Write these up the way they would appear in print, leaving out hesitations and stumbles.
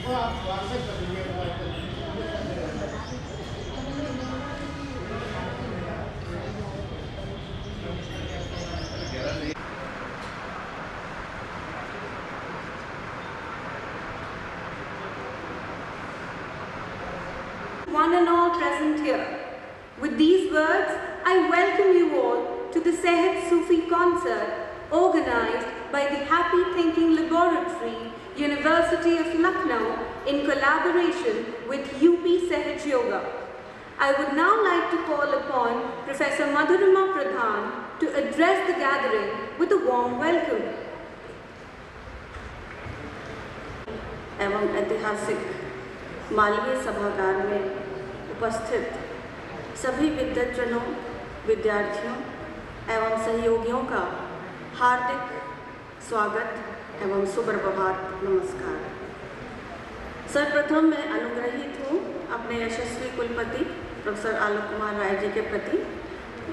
One and all present here. With these words, I welcome you all to the Sehed Sufi concert organized by the Happy Thinking Laboratory, University of Lucknow, in collaboration with UP Sehed Yoga. I would now like to call upon Professor Madhurima Pradhan to address the gathering with a warm welcome. एवं ऐतिहासिक मालवीय सभागार में उपस्थित सभी विद्वज्जनों, विद्यार्थियों एवं सहयोगियों का हार्दिक स्वागत एवं सुप्रभात, नमस्कार। सर्वप्रथम मैं अनुग्रहित हूँ अपने यशस्वी कुलपति प्रोफेसर आलोक कुमार राय जी के प्रति,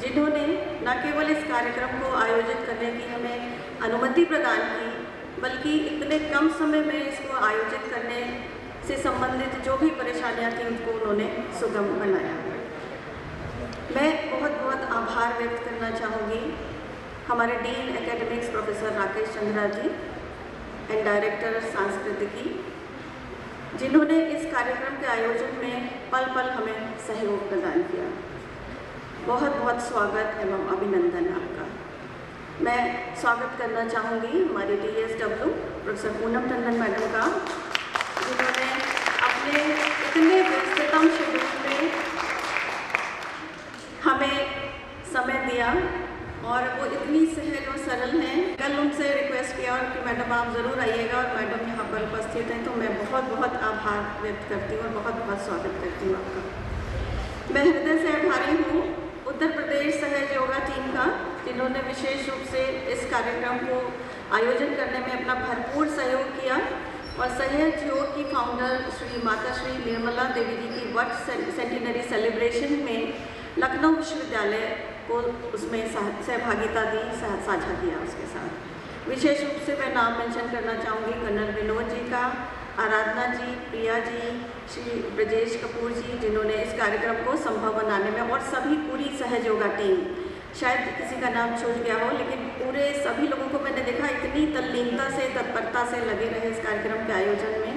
जिन्होंने न केवल इस कार्यक्रम को आयोजित करने की हमें अनुमति प्रदान की, बल्कि इतने कम समय में इसको आयोजित करने से संबंधित जो भी परेशानियां थी उनको उन्होंने सुगम बनाया। मैं बहुत बहुत आभार व्यक्त करना चाहूँगी हमारे dean academics professor Rakesh Chandra ji and director Sanskritiki, जिन्होंने इस कार्यक्रम के आयोजन में पल पल हमें सहयोग प्रदान किया। बहुत बहुत स्वागत एवं अभिनंदन आपका। मैं स्वागत करना चाहूँगी हमारी DSW professor Poonam Tandon madam का, जिन्होंने अपने इतने व्यस्ततम शेड्यूल में हमें समय दिया और वो इतनी सहज और सरल हैं। कल उनसे रिक्वेस्ट किया और कि मैडम आप ज़रूर आइएगा, और मैडम यहाँ पर उपस्थित हैं, तो मैं बहुत बहुत आभार व्यक्त करती हूँ और बहुत बहुत स्वागत करती हूँ आपका। मैं हृदय से आभारी हूँ उत्तर प्रदेश सहज योगा टीम का, जिन्होंने विशेष रूप से इस कार्यक्रम को आयोजन करने में अपना भरपूर सहयोग किया, और सहज योग की फाउंडर श्री माता श्री निर्मला देवी जी की वर्ष सेंटिनरी सेलिब्रेशन में लखनऊ विश्वविद्यालय को उसमें सहभागिता दी, साझा किया उसके साथ। विशेष रूप से मैं नाम मेंशन करना चाहूँगी कर्नल विनोद जी का, आराधना जी, प्रिया जी, श्री ब्रजेश कपूर जी, जिन्होंने इस कार्यक्रम को संभव बनाने में, और सभी पूरी सहज योगा टीम, शायद किसी का नाम छूट गया हो, लेकिन पूरे सभी लोगों को मैंने देखा इतनी तल्लीनता से, तत्परता से लगे रहे इस कार्यक्रम के आयोजन में।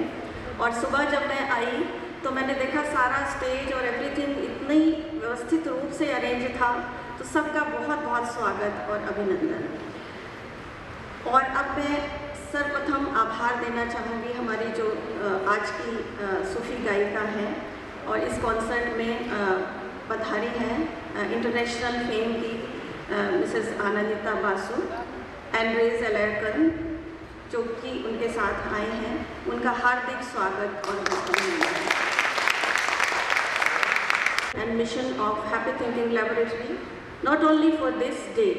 और सुबह जब मैं आई तो मैंने देखा सारा स्टेज और एवरीथिंग इतनी व्यवस्थित रूप से अरेंज था, तो सबका बहुत बहुत स्वागत और अभिनंदन। और अब मैं सर्वप्रथम आभार देना चाहूँगी हमारी जो आज की सूफी गायिका हैं और इस कॉन्सर्ट में पधारी हैं इंटरनेशनल फेम की मिसेस आनंदिता बासु, एंड्रेज एलर्कन, जो कि उनके साथ आए हैं, उनका हार्दिक स्वागत और अभिनंदन। And mission of Happy Thinking Laboratory, not only for this day,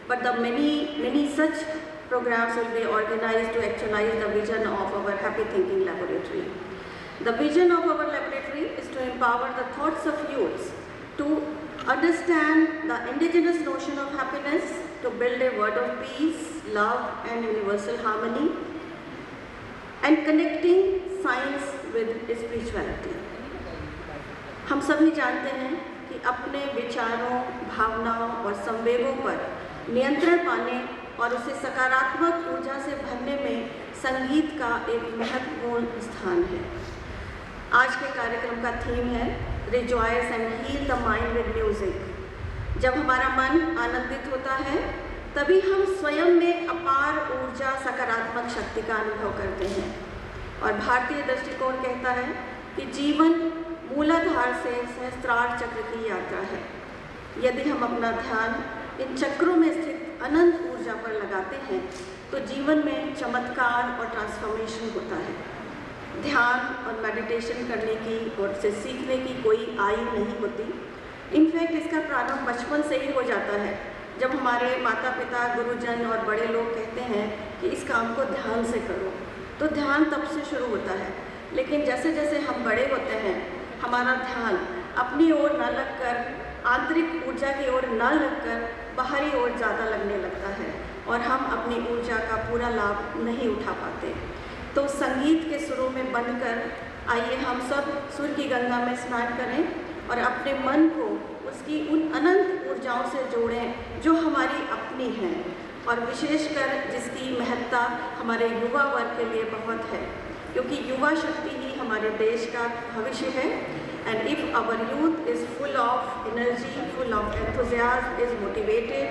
but the many such programs will be organized to actualize the vision of our Happy Thinking Laboratory. The vision of our laboratory is to empower the thoughts of youths to understand the indigenous notion of happiness, to build a world of peace, love and universal harmony, and connecting science with spirituality. हम सभी जानते हैं कि अपने विचारों, भावनाओं और संवेगों पर नियंत्रण पाने और उसे सकारात्मक ऊर्जा से भरने में संगीत का एक महत्वपूर्ण स्थान है। आज के कार्यक्रम का थीम है rejoice and heal the mind with music. जब हमारा मन आनंदित होता है, तभी हम स्वयं में अपार ऊर्जा, सकारात्मक शक्ति का अनुभव करते हैं। और भारतीय दृष्टिकोण कहता है कि जीवन मूलाधार से सहस्त्रार चक्र की यात्रा है। यदि हम अपना ध्यान इन चक्रों में स्थित अनंत ऊर्जा पर लगाते हैं, तो जीवन में चमत्कार और ट्रांसफॉर्मेशन होता है। ध्यान और मेडिटेशन करने की और से सीखने की कोई आयु नहीं होती। इनफैक्ट इसका प्रारंभ बचपन से ही हो जाता है, जब हमारे माता पिता, गुरुजन और बड़े लोग कहते हैं कि इस काम को ध्यान से करो, तो ध्यान तब से शुरू होता है। लेकिन जैसे जैसे हम बड़े होते हैं, हमारा ध्यान अपनी ओर न लगकर, आंतरिक ऊर्जा की ओर न लगकर बाहरी ओर ज़्यादा लगने लगता है, और हम अपनी ऊर्जा का पूरा लाभ नहीं उठा पाते। तो संगीत के सुरों में में बनकर आइए हम सब सूर्य की गंगा में स्नान करें और अपने मन को उसकी उन अनंत ऊर्जाओं से जोड़ें जो हमारी अपनी हैं और विशेषकर जिसकी महत्ता हमारे युवा वर्ग के लिए बहुत है, क्योंकि युवा शक्ति ही हमारे देश का भविष्य है। And if our youth is full of energy, full of enthusiasm, is motivated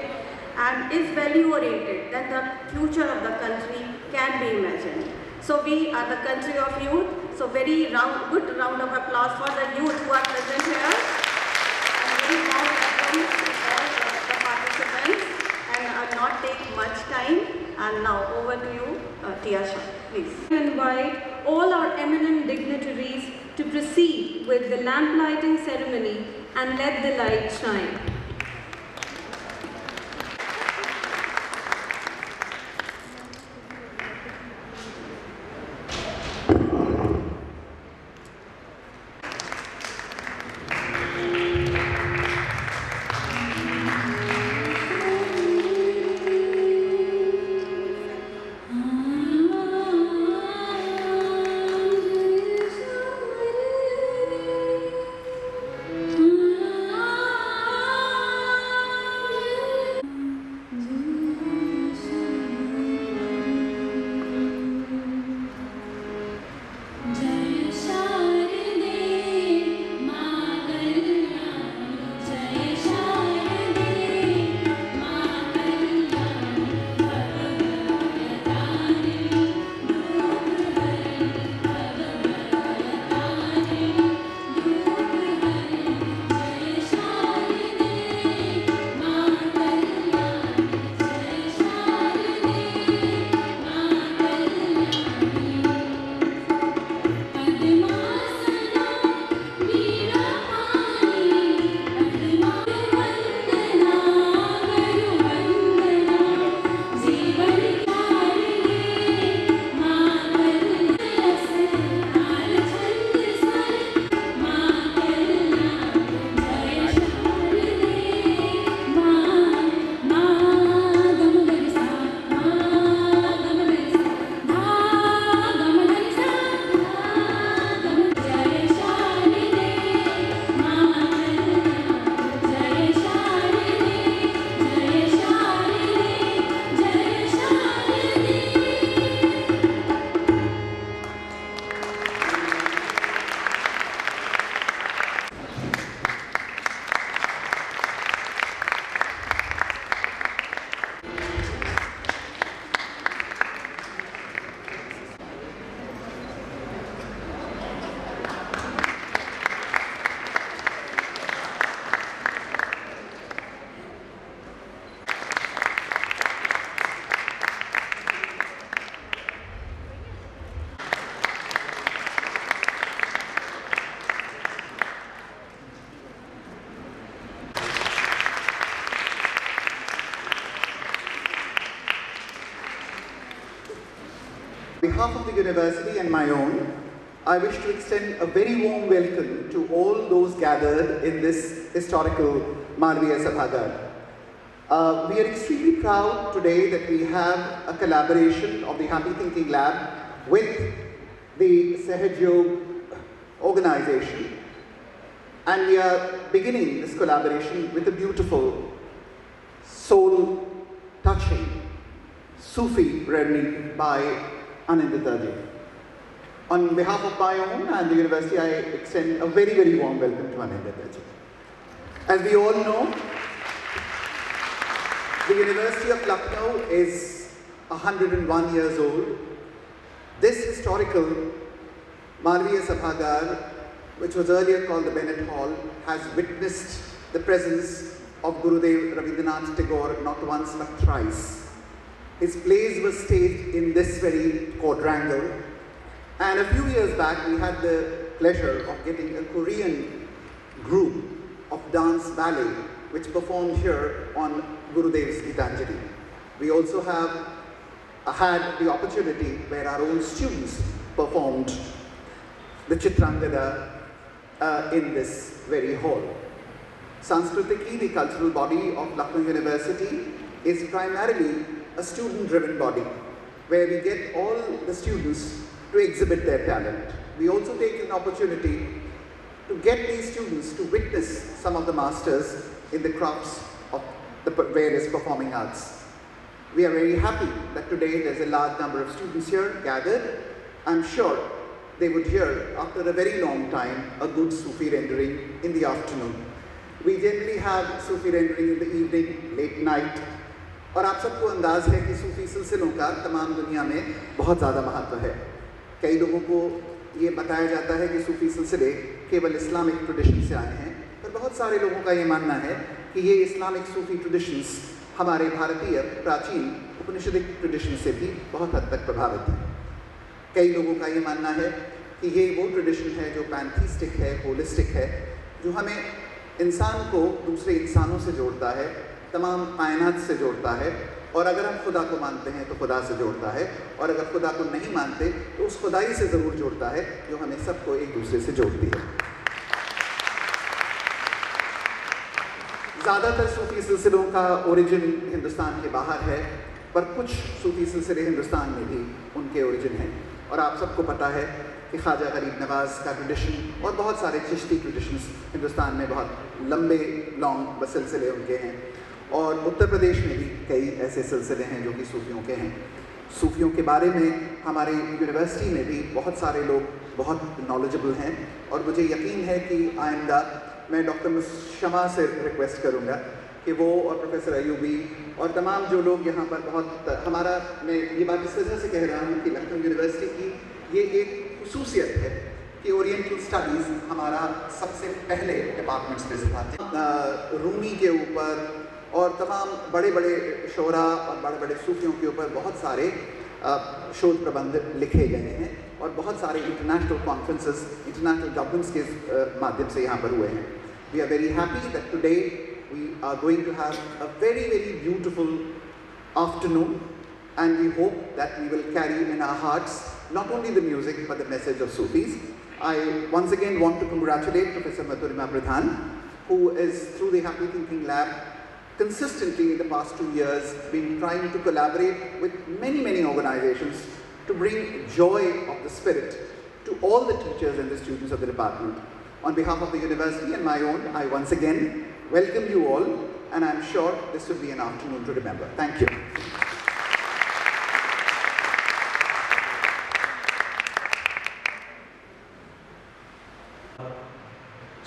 and is value oriented, then the future of the country can be imagined. So we are the country of youth. So good round of applause for the youth who are present here. And very warm welcome to all the participants. And I'll not take much time. And now over to you, Tiasha, please. I invite all our eminent dignitaries to proceed with the lamp lighting ceremony and let the light shine. On behalf of the university and my own, I wish to extend a very warm welcome to all those gathered in this historical Malviya Sabhagar. We are extremely proud today that we have a collaboration of the Happy Thinking Lab with the Sahaj Yog organization, and we are beginning this collaboration with a beautiful, soul-touching Sufi reading by Anindya Darji. On behalf of my own and the university, I extend a very, very warm welcome to Anindya Darji. As we all know, the University of Lucknow is 101 years old. This historical Malviya Sabhagar, which was earlier called the Bennett Hall, has witnessed the presence of Gurudev Rabindranath Tagore not once but thrice. His plays were staged in this very quadrangle, and a few years back we had the pleasure of getting a Korean group of dance ballet which performed here on Gurudev's Gitanjali. We also have had the opportunity where our own students performed the Chitrangada in this very hall. Sanskritiki, the cultural body of Lucknow University, is primarily a student-driven body, where we get all the students to exhibit their talent. We also take an opportunity to get these students to witness some of the masters in the crafts of the various performing arts. We are very happy that today there's a large number of students here gathered. I'm sure they would hear, after a very long time, a good Sufi rendering in the afternoon. We generally have Sufi rendering in the evening, late night, और आप सबको अंदाज़ है कि सूफ़ी सिलसिलों का तमाम दुनिया में बहुत ज़्यादा महत्व है। कई लोगों को ये बताया जाता है कि सूफ़ी सिलसिले केवल इस्लामिक ट्रेडिशन से आए हैं, पर बहुत सारे लोगों का ये मानना है कि ये इस्लामिक सूफ़ी ट्रेडिशंस हमारे भारतीय प्राचीन उपनिषदिक ट्रेडिशन से भी बहुत हद तक प्रभावित है। कई लोगों का ये मानना है कि ये वो ट्रेडिशन है जो पैंथीस्टिक है, होलिस्टिक है, जो हमें इंसान को दूसरे इंसानों से जोड़ता है, तमाम कायनात से जोड़ता है, और अगर हम खुदा को मानते हैं तो खुदा से जोड़ता है, और अगर खुदा को नहीं मानते तो उस खुदाई से ज़रूर जोड़ता है जो हमें सबको एक दूसरे से जोड़ती है। ज़्यादातर सूफ़ी सिलसिलों का ओरिजिन हिंदुस्तान के बाहर है, पर कुछ सूफ़ी सिलसिले हिंदुस्तान में भी उनके ओरिजिन हैं। और आप सबको पता है कि ख्वाजा गरीब नवाज़ का ट्रेडिशन और बहुत सारे चिश्ती ट्रेडिशंस हिंदुस्तान में बहुत लंबे लॉन्ग सिलसिले उनके हैं, और उत्तर प्रदेश में भी कई ऐसे सिलसिले हैं जो कि सूफियों के हैं। सूफियों के बारे में हमारी यूनिवर्सिटी में भी बहुत सारे लोग बहुत नॉलेजेबल हैं, और मुझे यकीन है कि आइंदा मैं डॉक्टर शमा से रिक्वेस्ट करूँगा कि वो और प्रोफेसर अयूबी और तमाम जो लोग यहाँ पर बहुत हमारा, मैं ये बात इस वजह से कह रहा हूँ कि लखनऊ यूनिवर्सिटी की ये एक खुसूसियत है कि ओरिएंटल स्टडीज़ हमारा सबसे पहले डिपार्टमेंट्स में सिखाते हैं। रूमी के ऊपर और तमाम बड़े बड़े शोरा और बड़े बड़े सूफियों के ऊपर बहुत सारे शोध प्रबंध लिखे गए हैं, और बहुत सारे इंटरनेशनल कॉन्फ्रेंसेस, इंटरनेशनल गवर्नेंस के माध्यम से यहाँ पर हुए हैं। We are very happy that today we are going to have a very, very beautiful afternoon, and we hope that we will carry in our hearts not only the music but the message of Sufis. I once again want to congratulate Professor Madhurima Pradhan, who is through the Happy Thinking Lab consistently in the past 2 years been trying to collaborate with many, many organizations to bring joy of the spirit to all the teachers and the students of the department. On behalf of the university and my own, I once again welcome you all, and I'm sure this will be an afternoon to remember. Thank you.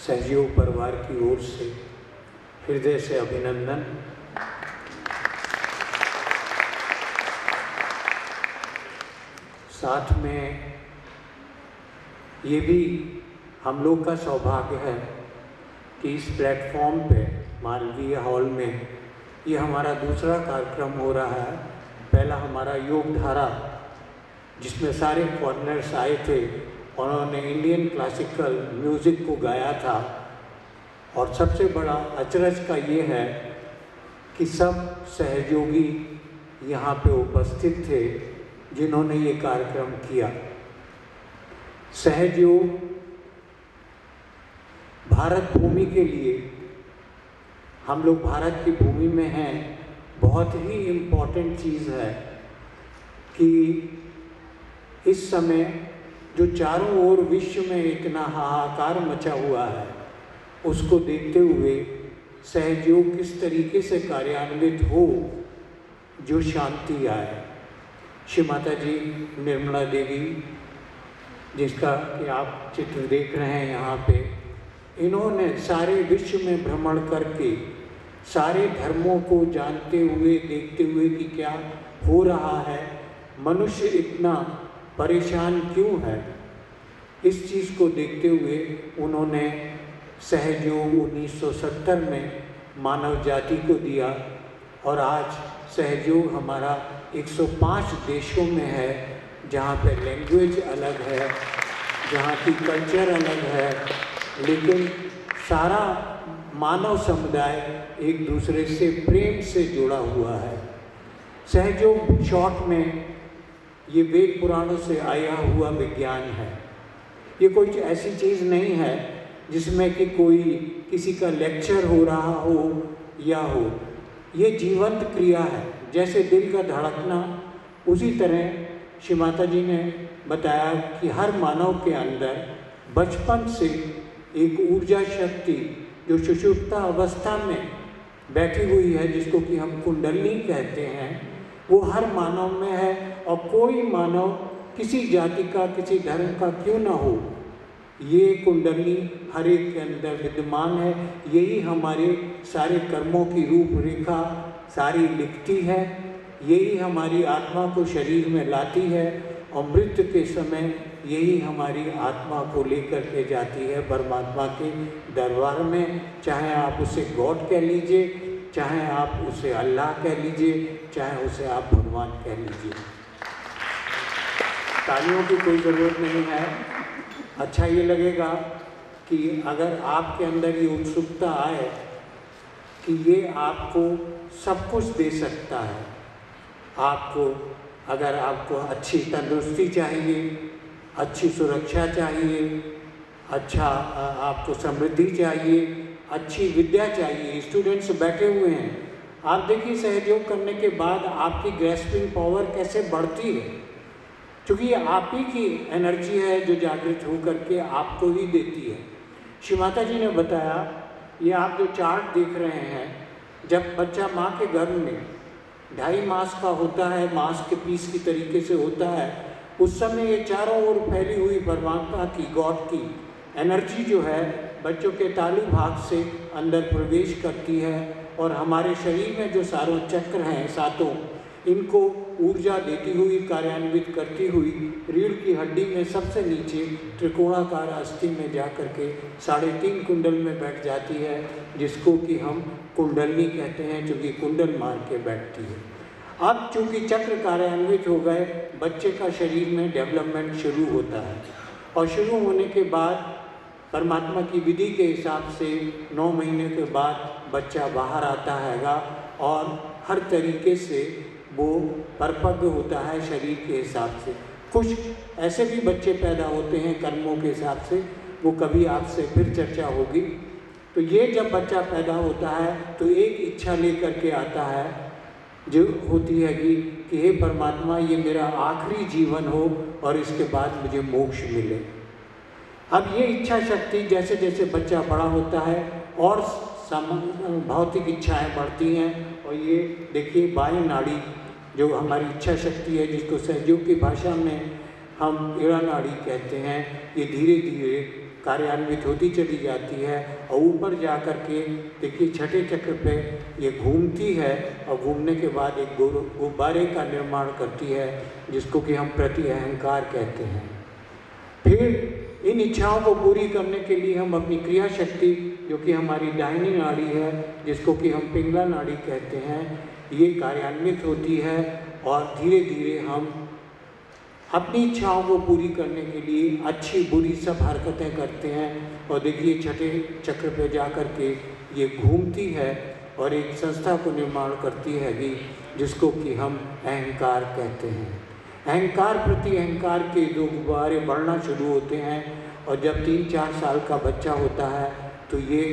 सहयोग परिवार की ओर से हृदय से अभिनंदन। साथ में ये भी हम लोग का सौभाग्य है कि इस प्लेटफॉर्म पे मालवीय हॉल में ये हमारा दूसरा कार्यक्रम हो रहा है। पहला हमारा योग धारा, जिसमें सारे फॉरेनर्स आए थे, उन्होंने इंडियन क्लासिकल म्यूज़िक को गाया था, और सबसे बड़ा अचरज का ये है कि सब सहयोगी यहाँ पे उपस्थित थे जिन्होंने ये कार्यक्रम किया। सहयोग भारत भूमि के लिए, हम लोग भारत की भूमि में हैं, बहुत ही इम्पोर्टेंट चीज़ है कि इस समय जो चारों ओर विश्व में इतना हाहाकार मचा हुआ है, उसको देखते हुए सहयोग किस तरीके से कार्यान्वित हो जो शांति आए। श्री माता जी निर्मला देवी, जिसका कि आप चित्र देख रहे हैं यहाँ पे, इन्होंने सारे विश्व में भ्रमण करके सारे धर्मों को जानते हुए, देखते हुए कि क्या हो रहा है, मनुष्य इतना परेशान क्यों है, इस चीज़ को देखते हुए उन्होंने सहयोग 1970 में मानव जाति को दिया, और आज सहयोग हमारा 105 देशों में है, जहाँ पे लैंग्वेज अलग है, जहाँ की कल्चर अलग है, लेकिन सारा मानव समुदाय एक दूसरे से प्रेम से जुड़ा हुआ है। सहयोग शॉर्ट में ये वेद पुराणों से आया हुआ विज्ञान है। ये कोई ऐसी चीज़ नहीं है जिसमें कि कोई किसी का लेक्चर हो रहा हो या हो। ये जीवंत क्रिया है, जैसे दिल का धड़कना, उसी तरह श्री माता जी ने बताया कि हर मानव के अंदर बचपन से एक ऊर्जा शक्ति जो सुषुप्ता अवस्था में बैठी हुई है, जिसको कि हम कुंडलिनी कहते हैं, वो हर मानव में है। और कोई मानव किसी जाति का, किसी धर्म का क्यों ना हो, ये कुंडलिनी हर एक के अंदर विद्यमान है। यही हमारे सारे कर्मों की रूपरेखा सारी लिखती है, यही हमारी आत्मा को शरीर में लाती है और मृत्यु के समय यही हमारी आत्मा को लेकर के जाती है परमात्मा के दरबार में। चाहे आप उसे गॉड कह लीजिए, चाहे आप उसे अल्लाह कह लीजिए, चाहे उसे आप भगवान कह लीजिए। तालियों की कोई ज़रूरत नहीं है। अच्छा ये लगेगा कि अगर आपके अंदर ये उत्सुकता आए कि ये आपको सब कुछ दे सकता है। आपको अगर आपको अच्छी तंदुरुस्ती चाहिए, अच्छी सुरक्षा चाहिए, अच्छा आपको समृद्धि चाहिए, अच्छी विद्या चाहिए। स्टूडेंट्स बैठे हुए हैं, आप देखिए सहयोग करने के बाद आपकी ग्रेस्पिंग पावर कैसे बढ़ती है, क्योंकि ये आप ही की एनर्जी है जो जागृत हो करके आपको ही देती है। श्री माता जी ने बताया, ये आप जो चार्ट देख रहे हैं, जब बच्चा माँ के गर्भ में 2.5 मास का होता है, मास के पीस की तरीके से होता है, उस समय ये चारों ओर फैली हुई परमात्मा की, गॉड की एनर्जी जो है बच्चों के तालु भाग से अंदर प्रवेश करती है और हमारे शरीर में जो सारों चक्र हैं सातों, इनको ऊर्जा देती हुई, कार्यान्वित करती हुई रीढ़ की हड्डी में सबसे नीचे त्रिकोणाकार अस्थि में जा कर के 3.5 कुंडल में बैठ जाती है, जिसको कि हम कुंडलिनी कहते हैं, जो कि कुंडल मार के बैठती है। अब चूँकि चक्र कार्यान्वित हो गए, बच्चे का शरीर में डेवलपमेंट शुरू होता है और शुरू होने के बाद परमात्मा की विधि के हिसाब से 9 महीने के बाद बच्चा बाहर आता हैगा और हर तरीके से वो परिपक्व होता है शरीर के हिसाब से। कुछ ऐसे भी बच्चे पैदा होते हैं कर्मों के हिसाब से, वो कभी आपसे फिर चर्चा होगी। तो ये जब बच्चा पैदा होता है तो एक इच्छा लेकर के आता है जो होती है कि हे परमात्मा, ये मेरा आखिरी जीवन हो और इसके बाद मुझे मोक्ष मिले। अब ये इच्छा शक्ति जैसे जैसे बच्चा बड़ा होता है और भौतिक इच्छाएं बढ़ती हैं और ये देखिए बाह्य नाड़ी जो हमारी इच्छा शक्ति है, जिसको सहयोग की भाषा में हम ईड़ा नाड़ी कहते हैं, ये धीरे धीरे कार्यान्वित होती चली जाती है और ऊपर जा कर के देखिए छठे चक्र पे ये घूमती है और घूमने के बाद एक गुब्बारे का निर्माण करती है, जिसको कि हम प्रति अहंकार कहते हैं। फिर इन इच्छाओं को पूरी करने के लिए हम अपनी क्रिया शक्ति, जो कि हमारी दाहिनी नाड़ी है, जिसको कि हम पिंगला नाड़ी कहते हैं, ये कार्यान्वित होती है और धीरे धीरे हम अपनी इच्छाओं को पूरी करने के लिए अच्छी बुरी सब हरकतें करते हैं। और देखिए छठे चक्र पे जा कर के ये घूमती है और एक संस्था को निर्माण करती है जिसको कि हम अहंकार कहते हैं। अहंकार प्रति अहंकार के दो गुब्बारे बढ़ना शुरू होते हैं और जब 3-4 साल का बच्चा होता है तो ये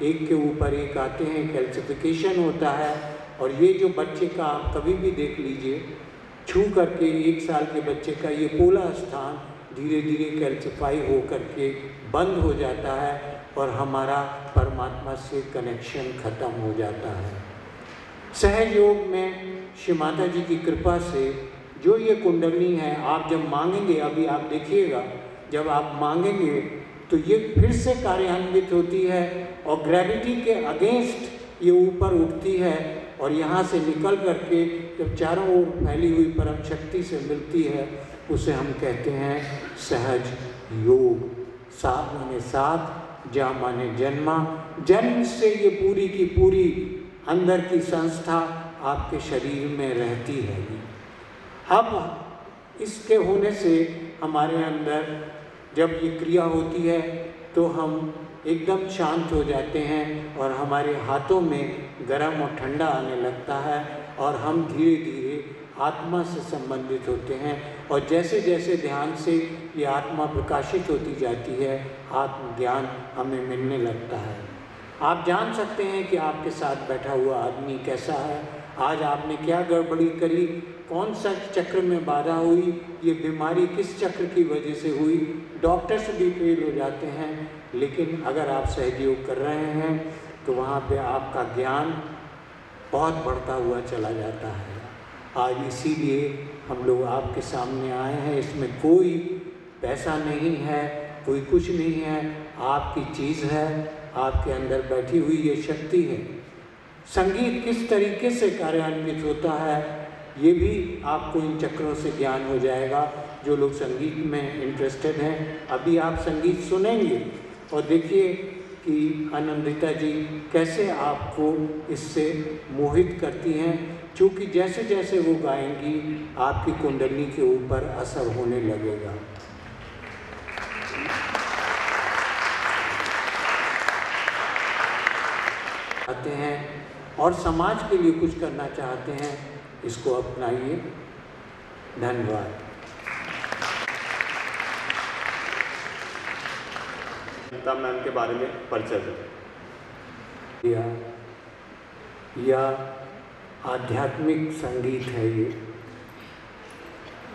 एक के ऊपर एक आते हैं, कैल्सिफिकेशन होता है। और ये जो बच्चे का आप कभी भी देख लीजिए, छू करके 1 साल के बच्चे का ये पोला स्थान धीरे धीरे कैल्सिफाई हो करके बंद हो जाता है और हमारा परमात्मा से कनेक्शन खत्म हो जाता है। सहयोग में श्री माता जी की कृपा से जो ये कुंडलिनी है, आप जब मांगेंगे, अभी आप देखिएगा, जब आप मांगेंगे तो ये फिर से कार्यान्वित होती है और ग्रेविटी के अगेंस्ट ये ऊपर उठती है और यहाँ से निकल करके जब चारों ओर फैली हुई परम शक्ति से मिलती है, उसे हम कहते हैं सहज योग। सा माने साथ, जा माने जन्मा, जन्म से ये पूरी की पूरी अंदर की संस्था आपके शरीर में रहती है। अब इसके होने से हमारे अंदर जब ये क्रिया होती है तो हम एकदम शांत हो जाते हैं और हमारे हाथों में गर्म और ठंडा आने लगता है और हम धीरे धीरे आत्मा से संबंधित होते हैं। और जैसे जैसे ध्यान से ये आत्मा प्रकाशित होती जाती है, आत्मज्ञान हमें मिलने लगता है। आप जान सकते हैं कि आपके साथ बैठा हुआ आदमी कैसा है, आज आपने क्या गड़बड़ी करी, कौन सा चक्र में बाधा हुई, ये बीमारी किस चक्र की वजह से हुई। डॉक्टर्स भी फेल हो जाते हैं, लेकिन अगर आप सहयोग कर रहे हैं तो वहाँ पे आपका ज्ञान बहुत बढ़ता हुआ चला जाता है। आज इसीलिए हम लोग आपके सामने आए हैं। इसमें कोई पैसा नहीं है, कोई कुछ नहीं है, आपकी चीज़ है, आपके अंदर बैठी हुई ये शक्ति है। संगीत किस तरीके से कार्यान्वित होता है ये भी आपको इन चक्रों से ज्ञान हो जाएगा। जो लोग संगीत में इंटरेस्टेड हैं, अभी आप संगीत सुनेंगे और देखिए कि आनंदिता जी कैसे आपको इससे मोहित करती हैं, क्योंकि जैसे जैसे वो गाएंगी आपकी कुंडली के ऊपर असर होने लगेगा। आते हैं और समाज के लिए कुछ करना चाहते हैं, इसको अपनाइए। धन्यवाद। गीता मैम के बारे में परिचय दें। यह आध्यात्मिक संगीत है। ये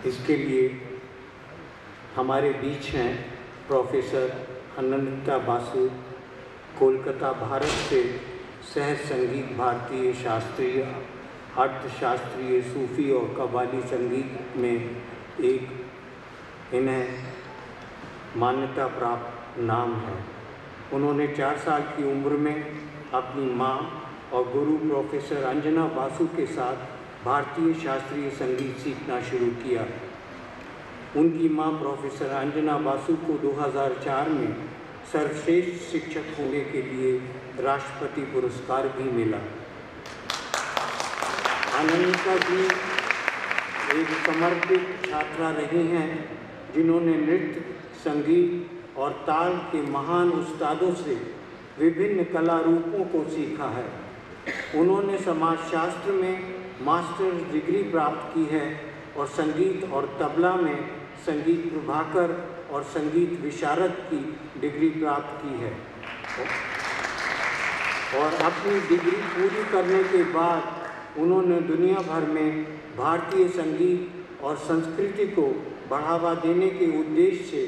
इसके लिए हमारे बीच हैं प्रोफेसर अनंता बासु, कोलकाता, भारत से सहज संगीत, भारतीय शास्त्रीय, अर्थशास्त्रीय, सूफी और कव्वाली संगीत में इन्हें मान्यता प्राप्त नाम है। उन्होंने 4 साल की उम्र में अपनी माँ और गुरु प्रोफेसर अंजना बासु के साथ भारतीय शास्त्रीय संगीत सीखना शुरू किया। उनकी माँ प्रोफेसर अंजना बासु को 2004 में सर्वश्रेष्ठ शिक्षक होने के लिए राष्ट्रपति पुरस्कार भी मिला। अनंता जी एक समर्पित छात्रा रही हैं, जिन्होंने नृत्य, संगीत और ताल के महान उस्तादों से विभिन्न कला रूपों को सीखा है। उन्होंने समाजशास्त्र में मास्टर्स डिग्री प्राप्त की है और संगीत और तबला में संगीत प्रभाकर और संगीत विशारद की डिग्री प्राप्त की है। और अपनी डिग्री पूरी करने के बाद उन्होंने दुनिया भर में भारतीय संगीत और संस्कृति को बढ़ावा देने के उद्देश्य से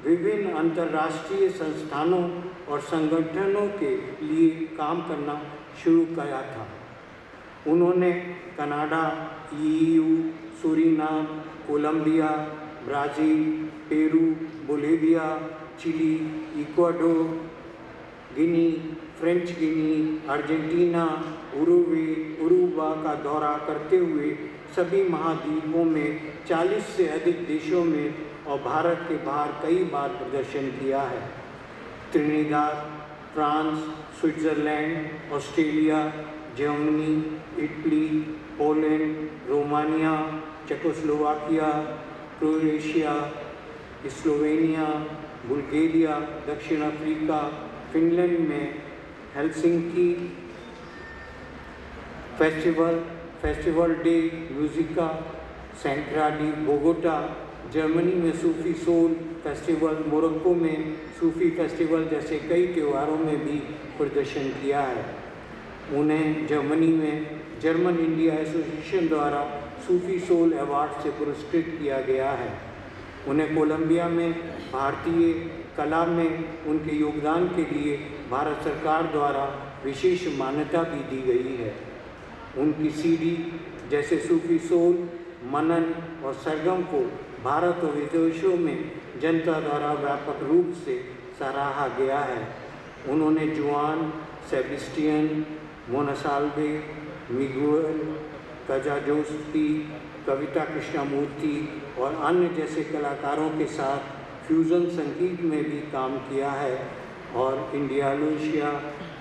विभिन्न अंतर्राष्ट्रीय संस्थानों और संगठनों के लिए काम करना शुरू किया था। उन्होंने Canada, EU, Suriname, Colombia, Brazil, Peru, Bolivia, Chile, Ecuador, Guinea, French Guinea, Argentina, Uruguay का दौरा करते हुए सभी महाद्वीपों में 40 से अधिक देशों में और भारत के बाहर कई बार प्रदर्शन किया है। Trinidad, France, Switzerland, Australia, Germany, Italy, Poland, Romania, Czechoslovakia, Croatia, Slovenia, Bulgaria, दक्षिण अफ्रीका, फिनलैंड में Helsinki festival de musica, centrale Bogota, Germany में सूफी सोल फेस्टिवल, मोरक्को में सूफी फेस्टिवल जैसे कई त्योहारों में भी प्रदर्शन किया है। उन्हें जर्मनी में जर्मन इंडिया एसोसिएशन द्वारा सूफी सोल अवार्ड से पुरस्कृत किया गया है। उन्हें कोलंबिया में भारतीय कला में उनके योगदान के लिए भारत सरकार द्वारा विशेष मान्यता भी दी गई है। उनकी CD जैसे सूफी सोल, मनन और सरगम को भारत और विदेशों में जनता द्वारा व्यापक रूप से सराहा गया है। उन्होंने जुआन सेबेस्टियन, मोनासाल्वे, मिगुएल कजाजोस्की, कविता कृष्णमूर्ति और अन्य जैसे कलाकारों के साथ फ्यूज़न संगीत में भी काम किया है और इंडियालुशिया,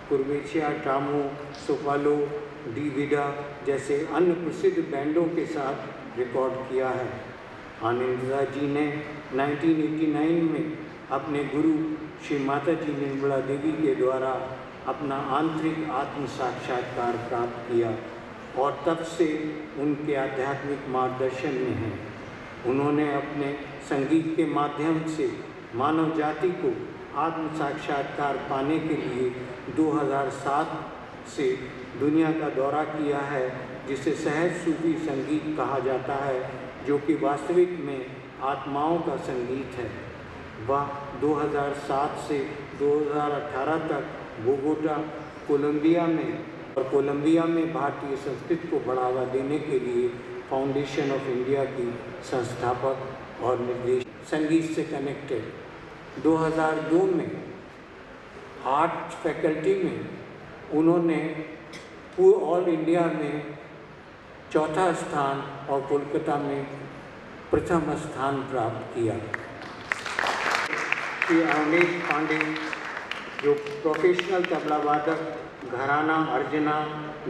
कुर्वेशिया, टामो, सोपालो, डी विडा जैसे अन्य प्रसिद्ध बैंडों के साथ रिकॉर्ड किया है। आनंदा जी ने 1989 में अपने गुरु श्री माता जी निर्मला देवी के द्वारा अपना आंतरिक आत्म साक्षात्कार प्राप्त किया और तब से उनके आध्यात्मिक मार्गदर्शन में हैं। उन्होंने अपने संगीत के माध्यम से मानव जाति को आत्म साक्षात्कार पाने के लिए 2007 से दुनिया का दौरा किया है, जिसे सहज सूफी संगीत कहा जाता है, जो कि वास्तविक में आत्माओं का संगीत है। वह 2007 से 2018 तक बोगोटा, कोलंबिया में भारतीय संस्कृति को बढ़ावा देने के लिए फाउंडेशन ऑफ इंडिया की संस्थापक और निर्देशक। संगीत से कनेक्टेड 2002 में आर्ट फैकल्टी में उन्होंने ऑल इंडिया में चौथा स्थान और कोलकाता में प्रथम स्थान प्राप्त किया। श्री अवनीश पांडे जो प्रोफेशनल तबला वादक घराना अर्जना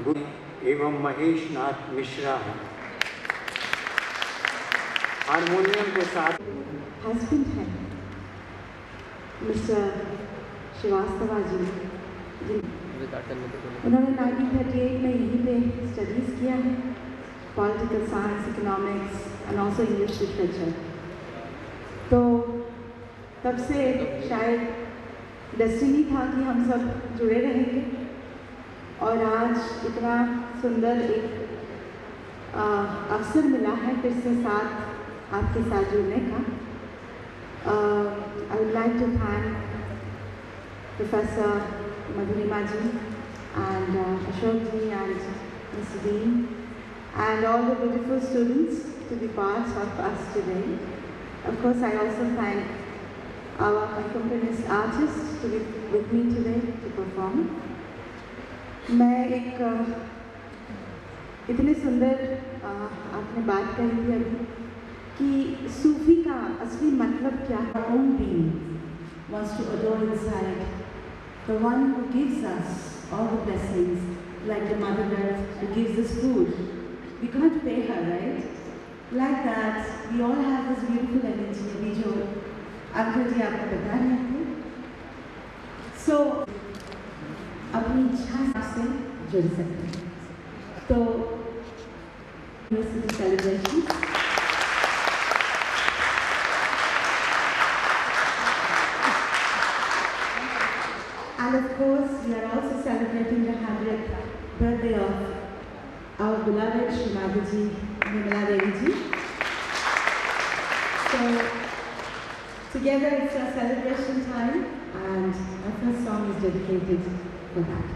गुरु एवं महेश नाथ मिश्रा हैं। हारमोनियम के साथ हस्बैंड है मिस्टर श्रीवास्तवा जी, उन्होंने 1938 में यहीं पे स्टडीज़ किया है, political science, economics and also English literature. तो तब से शायद डेस्टिनी था कि हम सब जुड़े रहेंगे और आज इतना सुंदर एक अवसर मिला है फिर से आपके साथ जुड़ने का। I would like to thank Professor Madhurima ji and Ashok ji and Mr. Dean and all the beautiful students to be part of us today. Of course, I also thank our accompanist artists to be with me today to perform. मैं एक इतने सुंदर आपने बात कही थी अभी कि सूफी का असली मतलब क्या है। Our own being wants to adore inside the one who gives us all the blessings, like the Mother Earth who gives us food. We can't pay her, right? Like that, we all have this beautiful energy. अभी जो uncle जी आपको बता रहे थे, so अपनी इच्छा से जुड़ सकते हैं। तो university celebrations. And of course, we are also celebrating the 100th birthday of our beloved Srimati ji, Nirmala Devi ji. So, together it's a celebration time, and our first song is dedicated for that.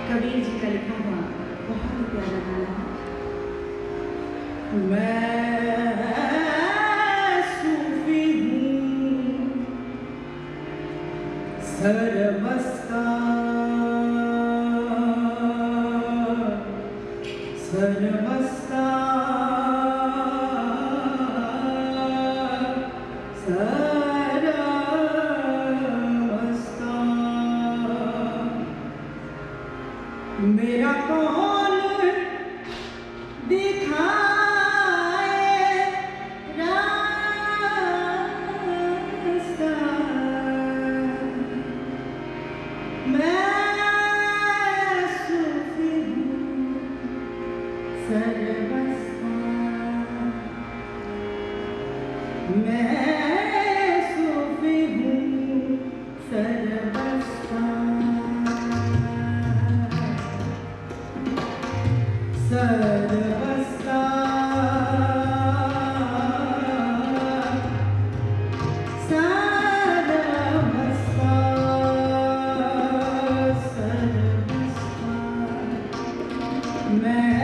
Kabir ji का लिखा हुआ बहुत ही प्यारा गाना है। मैं सूफी हूँ सरमस्ता सरमस्ता मेरा कौन दिखाए रास्ता, मैं सूफी हूँ सरमस्ता, मैं सूफी हूँ सरमस्ता। सरमस्ता सरमस्ता सरमस्ता मैं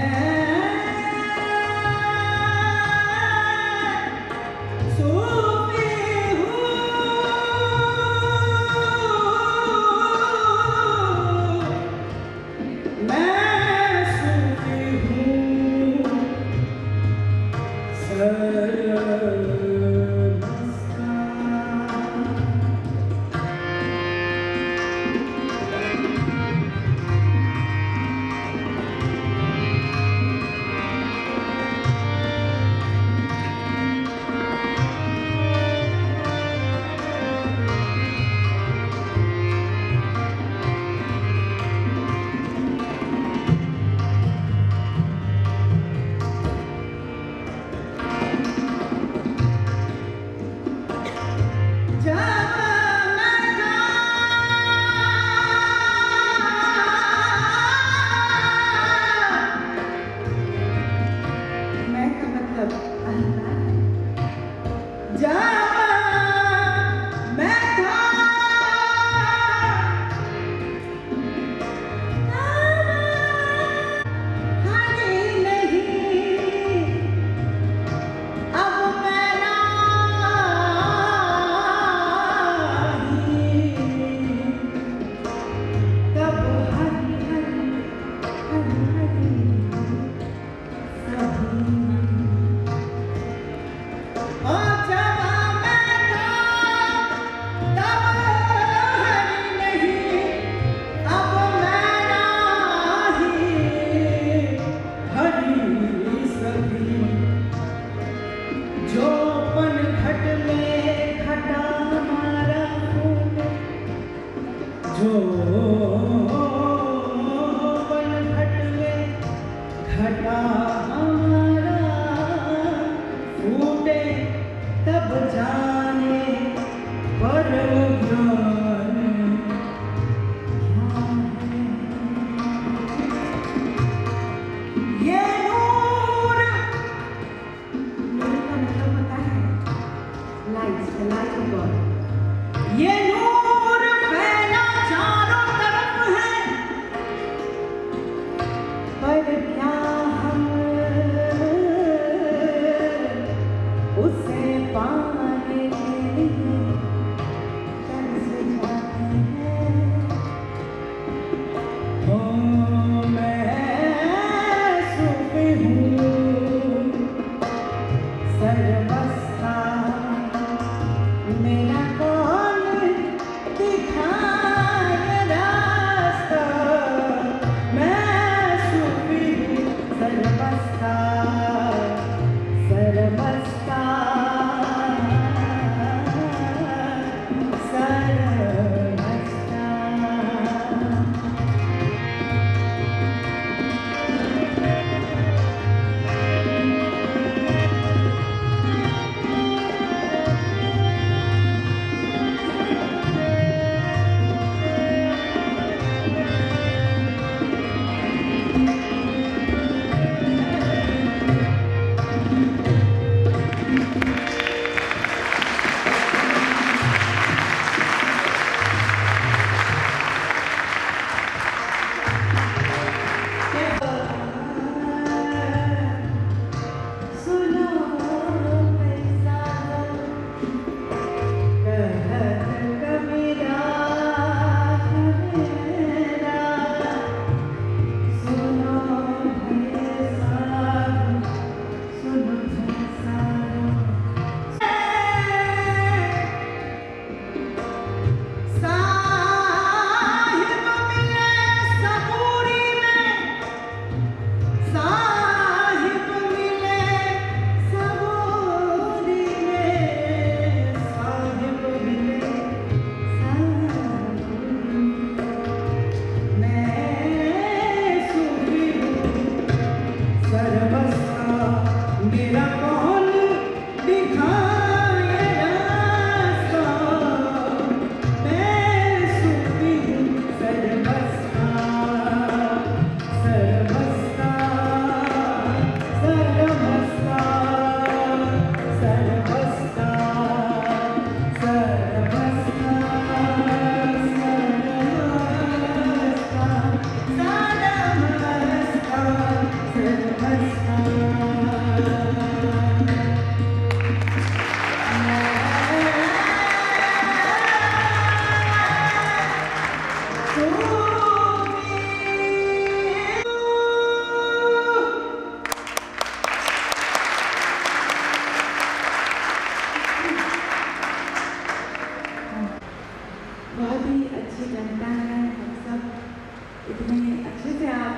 इतने अच्छे से आप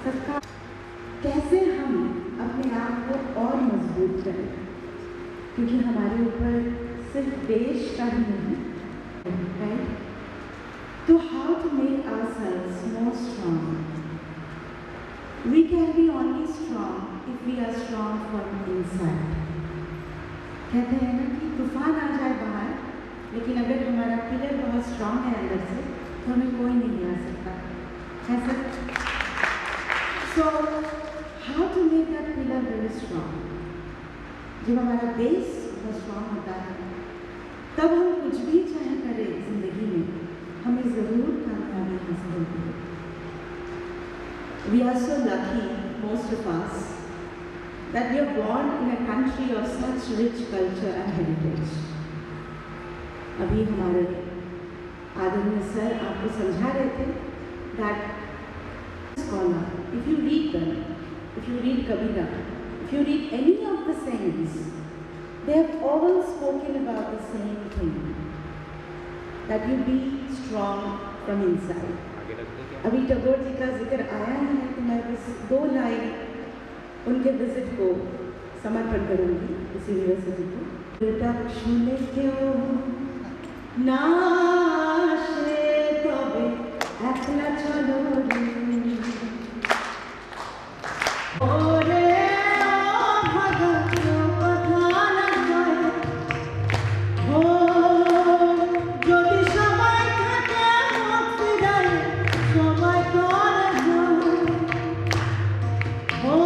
सबका कैसे हम अपने आप को और मजबूत करें, क्योंकि हमारे ऊपर सिर्फ देश का ही नहीं, राइट? तो how to make ourselves more strong? We can be only strong if we are strong from inside. कहते हैं ना कि तूफान आ जाए बाहर, लेकिन अगर हमारा पिलर बहुत स्ट्रॉन्ग है अंदर से, तो हमें कोई नहीं गिरा सकता, है sir? So how to make that pillar very strong? जब हमारा बेस बहुत स्ट्रॉन्ग होता है, तब हम कुछ भी चाहे करें जिंदगी में, हमें ज़रूर कामयाबी हासिल होती है। We are so lucky, most of us, that we are born in a country of such rich culture and heritage. अभी हमारे आदरणीय सर आपको समझा रहे थे that scholar, if you read them, if you read Kabira, if you read any of the saints, they have all spoken about the same thing, that you be strong from inside. अभी टैगोर जी का जिक्र आया है तो मैं बस 2 line उनके visit को समर्पण करूंगी इस यूनिवर्सिटी को। दक्षिण क्यों नाशे तबे एकला चलो रे ओरे ओ भगत কথা না হয় ও যদি সবাই থাকে মুক্তি দেয় সবাই করে ও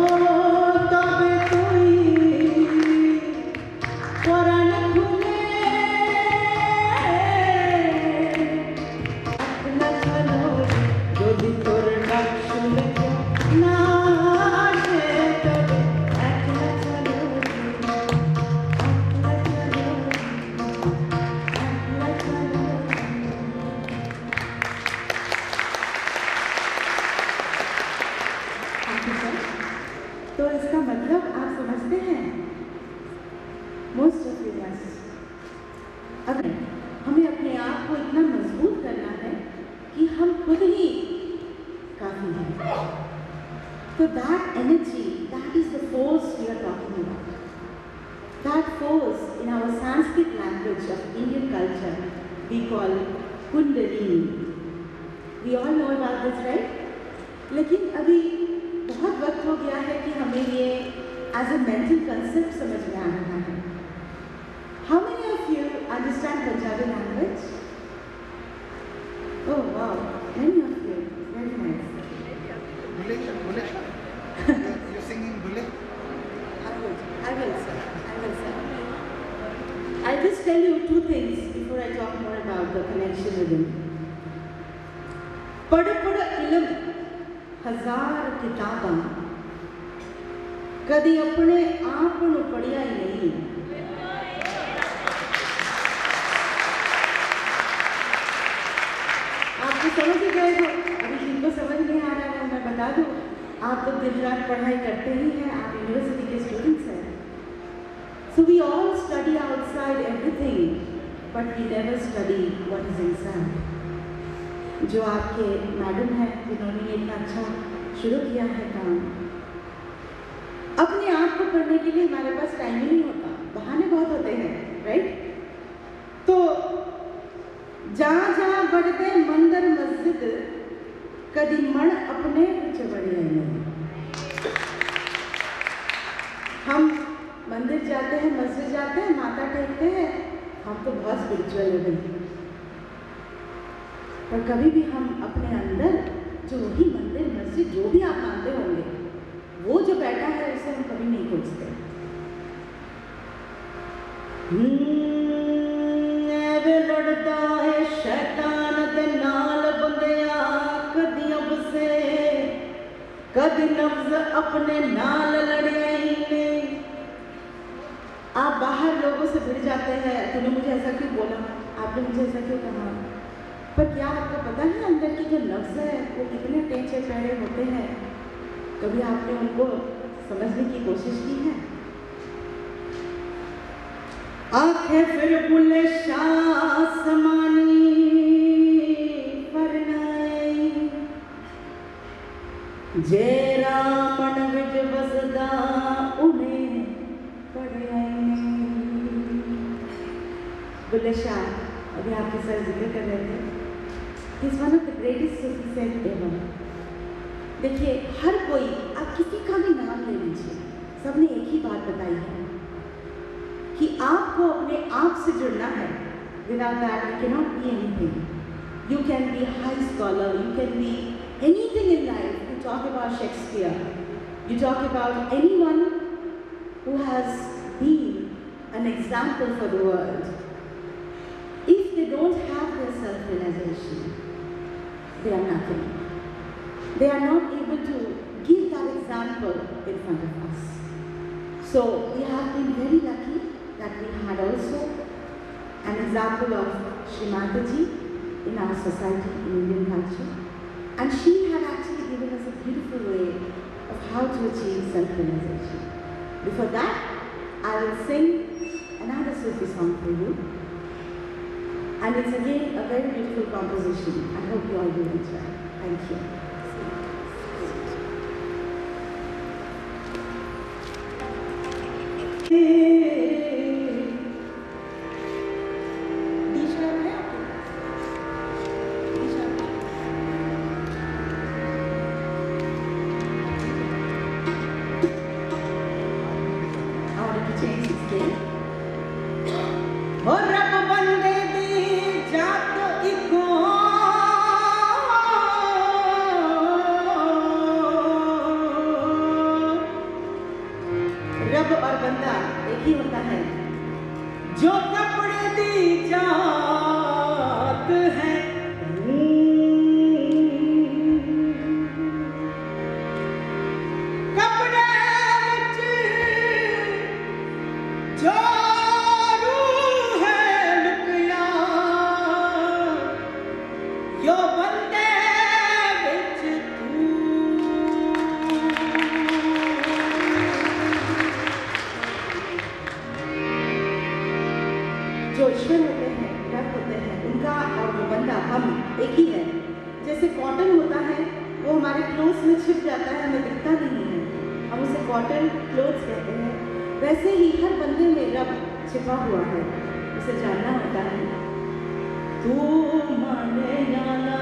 তবে তুই কোরআন খুলে একলা চলো যদি তোর ডাক শুনে না আসে তবে একলা চলো একলা চলো একলা চলো। तो इसका मतलब आप समझते हैं? Most of you must. अगर हमें अपने आप को इतना मजबूत करना है कि हम खुद ही काफी हैं, तो that energy, that is the force we are talking about. That force in our Sanskrit language of Indian culture we call Kundalini. We all know about this, right? लेकिन अभी बहुत वक्त हो गया है कि हमें ये एज ए मेंटल कंसेप्ट समझ में आ रहा है। How many of you understand Punjabi language? Oh wow, many of you, very nice. You're singing Bule? I will sir, I will sir. I'll just tell you 2 things before I talk more about the connection with him. पढ़ इल्म हजार किताबां कदी अपने आप को पढ़िया ही नहीं। आप तो समझ ही गए हो, अभी जिनको समझ नहीं आ रहा है मैं बता दूं, आप तो दिन रात पढ़ाई करते ही हैं, आप यूनिवर्सिटी के स्टूडेंट्स हैं। So we all study outside everything, but we never study what is inside. जो आपके मैडम हैं जिन्होंने ये इतना अच्छा शुरू किया है काम, अपने आप को पढ़ने के लिए हमारे पास टाइम ही नहीं होता, बहाने बहुत होते हैं, राइट? तो जहाँ जहाँ बढ़ते मंदिर मस्जिद कदी मन अपने कुछ बढ़िया नहीं। हम मंदिर जाते हैं, मस्जिद जाते हैं, माथा टेकते हैं, हम तो बहुत स्पिरिचुअल है भाई, पर कभी भी हम अपने अंदर जो ही मंदिर मस्जिद जो भी आप मानते होंगे, वो जो बैठा है उसे हम कभी नहीं खोजते। वे लड़ता है शैतान दे नाल बंदिया, कदी अब से कदी नफ्स अपने नाल लड़े ही नहीं। आप बाहर लोगों से भिड़ जाते हैं, तूने मुझे ऐसा क्यों बोला, आपने मुझे ऐसा क्यों कहा, पर क्या आपको पता है अंदर की जो नफ्स है वो कितने टेढ़े पेढ़े होते हैं? कभी आपने उनको समझने की कोशिश की है? आंखें फिर बुले शाह समानी फरनाई जेरा मन विच बसदा उन्हें पढ़िया बुल्ले शाह अभी आपके साथ जिक्र कर रहे थे। He is one of the greatest Sufi saint ever. देखिए हर कोई, आप किसी का भी नाम ले लीजिए, सबने एक ही बात बताई है कि आपको अपने आप से जुड़ना है। Without that you cannot be anything. You can be a high scholar, you can be anything in life. You talk about Shakespeare, you talk about anyone who has been an example for the world. If they don't have their self-realization, they are nothing. They are not able to give that example in front of us. So we have been very lucky that we had also an example of Shri Mataji in our society, in Indian culture. And she had actually given us a beautiful way of how to achieve self-realization. Before that, I will sing another Sufi song for you. And it's again a very beautiful composition. I hope you all will enjoy. Thank you. रब और बंदा एक ही होता है। जो कपड़े दी जात है कपड़े विच जो रूह है लुकिया यो बंदे विच जो ईश्वर होते हैं, रब होते हैं, उनका और वो बंदा हम एक ही है। जैसे कॉटन होता है वो हमारे क्लोथ्स में छिप जाता है, हमें दिखता नहीं है, हम उसे कॉटन क्लोथ्स कहते हैं। वैसे ही हर बंदे में रब छिपा हुआ है, उसे जानना होता है। तू माने जाना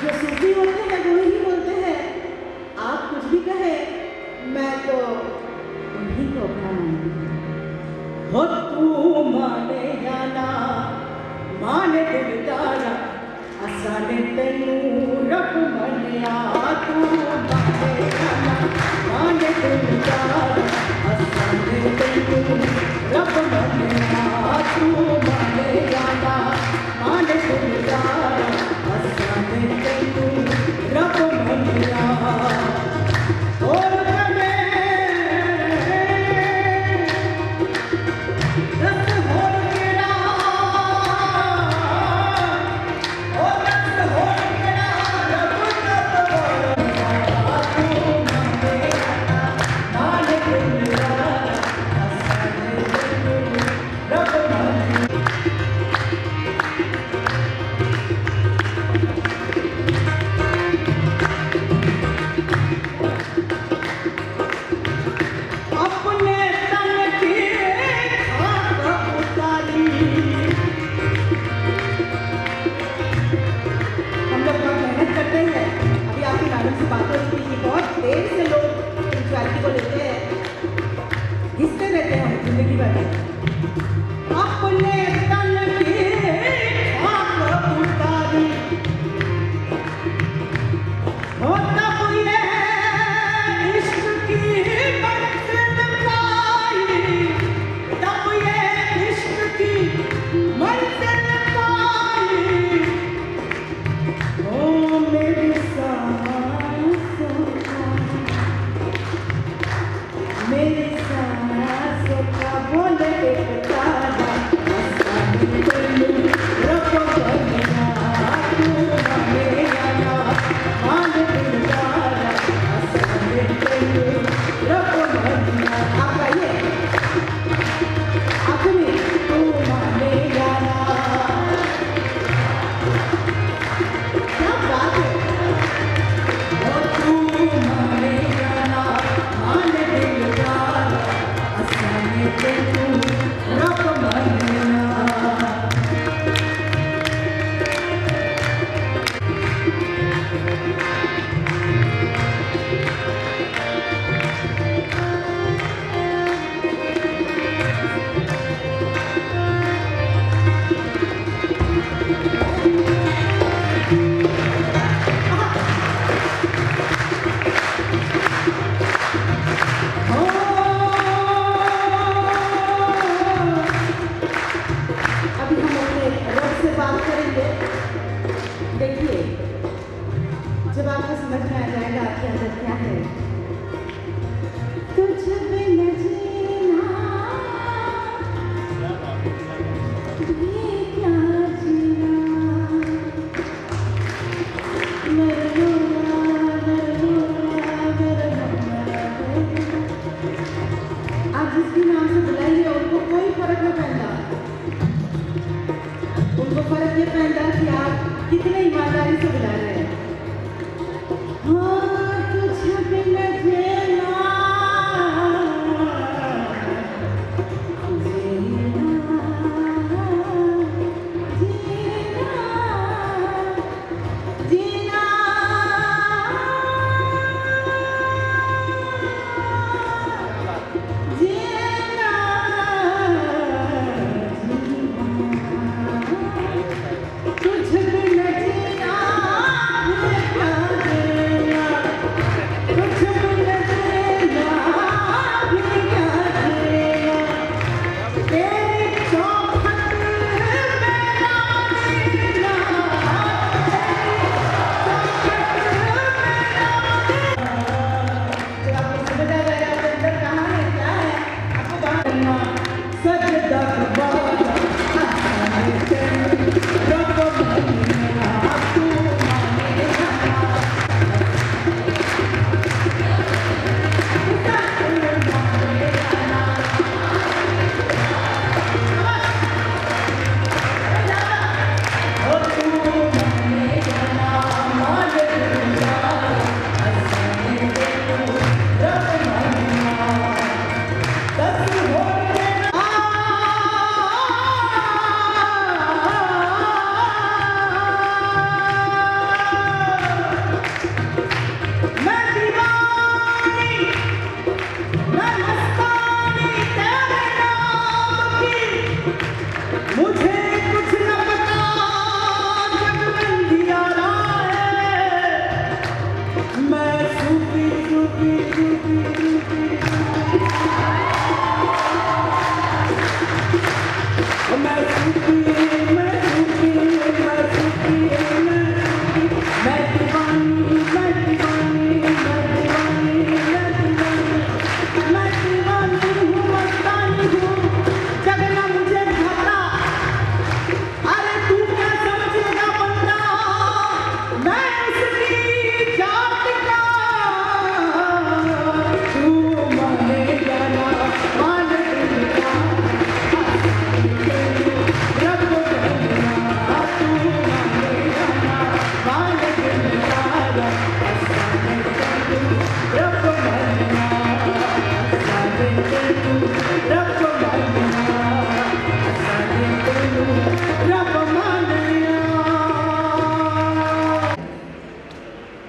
जो सूफी होते हैं वो ही बोलते हैं, आप कुछ भी कहे मैं तो उन्हीं को अपना मानती हूँ। हो तू माने या ना माने दिलदारा असाने तेनू रब मनिया। तू माने या ना माने दिलदारा असाने तेनू रब मनिया। तू माने या ना माने दिलदारा असाने तेनू रब मनिया। और से बात करेंगे। देखिए, जब आपको समझ में आ जाएगा आपके अंदर क्या है। तुझ बिन जीना ये क्या जीना, आप जिसके नाम से बुलाइए उनको कोई फर्क नहीं पड़ता। उनको फर्क ये पड़ता कि आप कितने ईमानदारी से बुला रहे हैं। हाँ, तुझ बिन जीना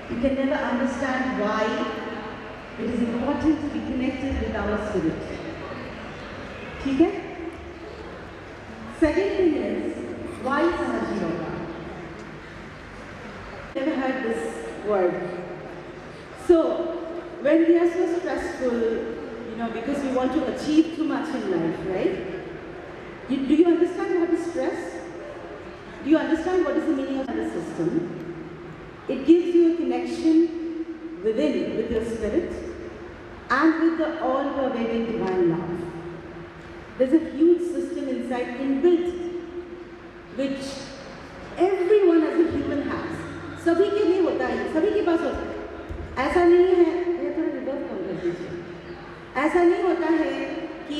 You can never understand why it is important to be connected with our spirit. ठीक है? Second thing is, why Sahaja Yoga? Never heard this word. So, when we are so stressful, because we want to achieve too much in life, right? Do you understand what is stress? Do you understand what is the meaning of the system? It gives you a connection within, with your spirit, and with the all-pervading divine love. There's a huge system inside, inbuilt, which everyone as a human has. सभी के लिए होता है, सभी के पास होता है। ऐसा नहीं है, ये थोड़ा रिवर्स कम कर दीजिए। ऐसा नहीं होता है कि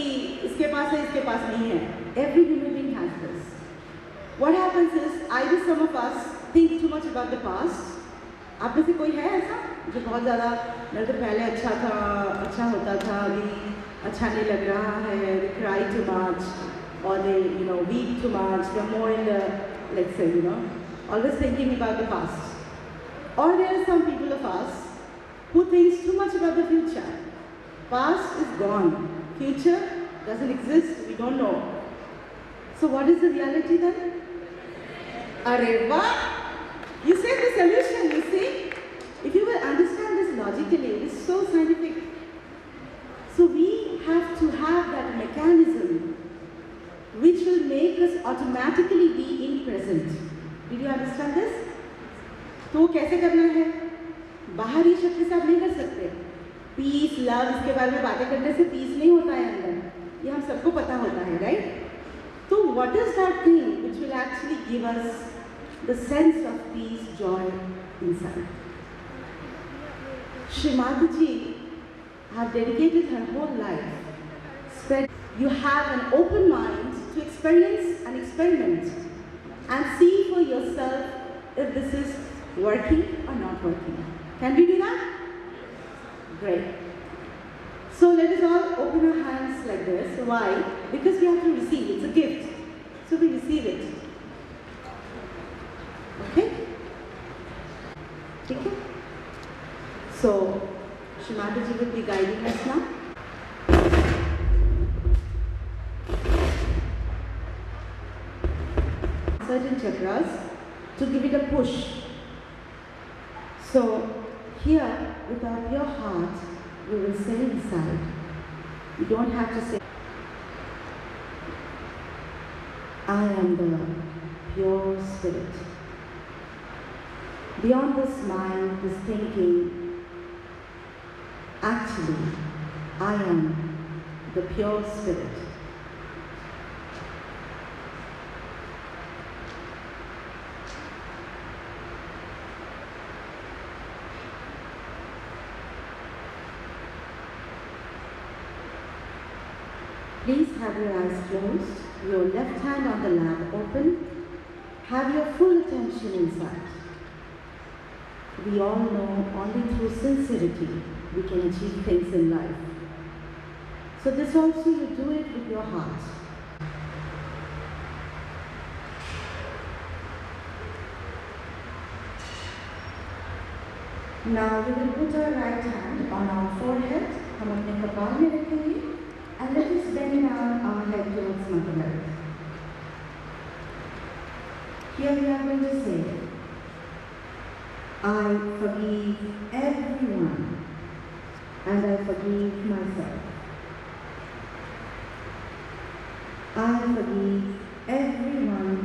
इसके पास है, इसके पास नहीं है। Every human being has this. What happens is, either some of us think too much about the past. आप में से कोई है ऐसा जो बहुत ज़्यादा मेरे तो पहले अच्छा था, अच्छा होता था, अभी अच्छा नहीं लग रहा है, we cry too much, or they weep too much, they're more in the, let's say, always thinking about the past. Or there are some people of us who thinks too much about the future. Past is gone, future doesn't exist, we don't know. So what is the reality then? Areva, you said the solution, you see? If you will understand this logically, it is so scientific. So we have to have that mechanism which will make us automatically be in present. understand this? तो वो कैसे करना है? बाहरी शक्ति से आप नहीं कर सकते. पीस, लव, इसके बारे में बातें करने से पीस नहीं होता है अंदर. ये हम सबको पता होता है, राइट? तो what is that thing which will actually give us the sense of peace, joy inside? Srimati ji have dedicated her whole life. Spread. You have an open mind to experience and experiment and see for yourself if this is working or not working. Can we do that? Great. So let us all open our hands like this. Why? Because we have to receive. It's a gift. So we receive it. Okay? Okay? So, Srimati ji will be guiding us now. Certain chakras to give it a push. So, here, with our pure heart, we will say inside. You don't have to say, I am the pure spirit. Beyond this mind, this thinking, actually, I am the pure spirit. Please have your eyes closed, your left hand on the lap open. Have your full attention inside. We all know only through sincerity we can achieve things in life. So this also you do it with your heart. Now we will put our right hand on our forehead, हम अपने कपाल में रखेंगे, and let us bend our head towards Mother Earth. Here we are going to say, I forgive everyone and I forgive myself. I forgive everyone.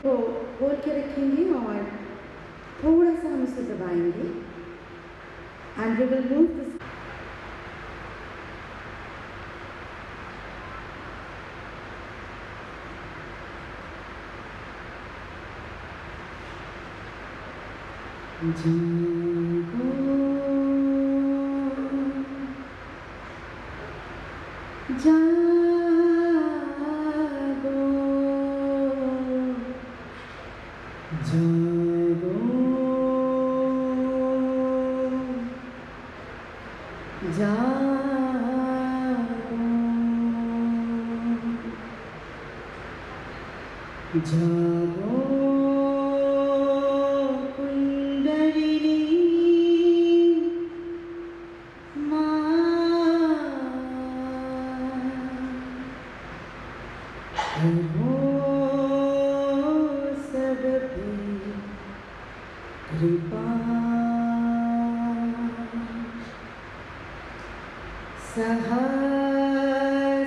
तो बोल के रखेंगे और थोड़ा सा हम इसे दबाएंगे. And we will move this. जागो जागो जागो जागो जागो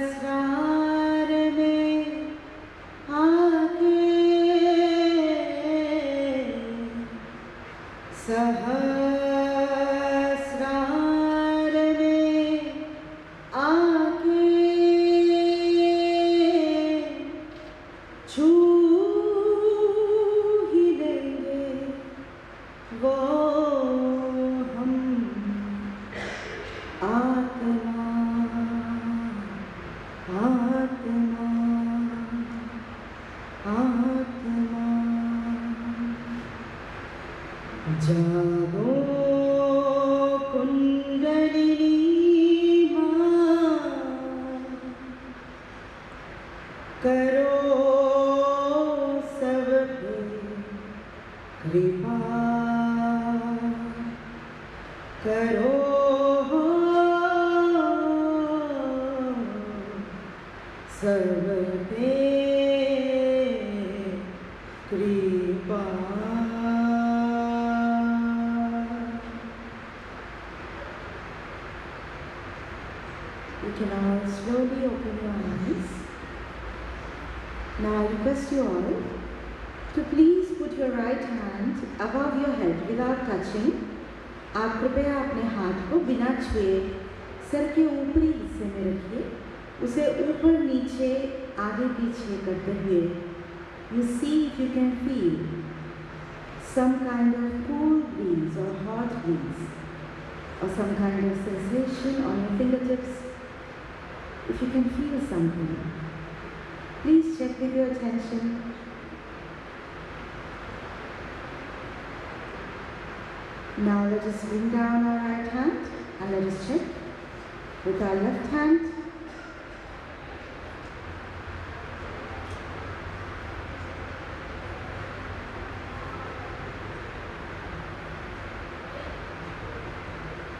सहस्रार में आके सहस्रार में आके छू ही लेंगे वो हम आत्मा आत्मा आत्मा जागो कुंडलिनी माँ करो सब पे कृपा करो सब पे कृपा. You can all slowly open your eyes. Now I request you all to please put put your right hand above your head without touching. आप कृपया अपने हाथ को बिना छुए सर के ऊपरी हिस्से में रखिए, उसे ऊपर नीचे आगे पीछे करते हुए you see if you can feel some kind of cool breeze or hot breeze or some kind of sensation on your fingertips. If you can feel something, please check with your attention. Now let us bring down our right hand and let us check with our left hand.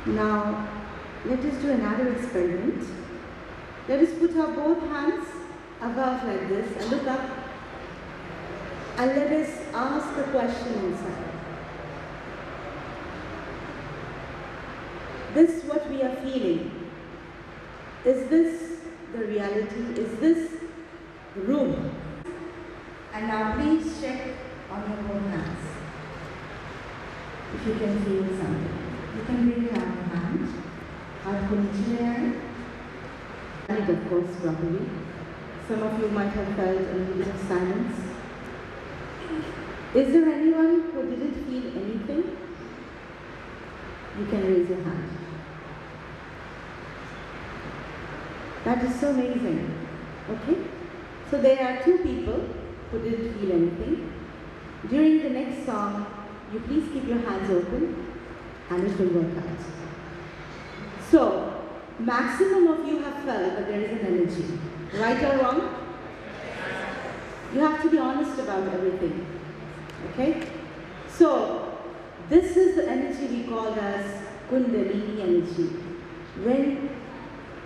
Now let us do another experiment. Let us put our both hands above like this and look up, and let us ask a question inside. This what we are feeling? Is this the reality? Is this room? And now please check on your both hands if you can feel something. You can bring down your hand. Hath ko niche le aaye. And of course properly. Some of you might have felt a little bit of silence. Is there anyone who didn't feel anything? You can raise your hand. That is so amazing. Okay? So there are two people who didn't feel anything. During the next song, you please keep your hands open and it will work out. So, maximum of you have felt that there is an energy. Right or wrong? You have to be honest about everything. Okay? So, this is the energy we call as Kundalini energy. When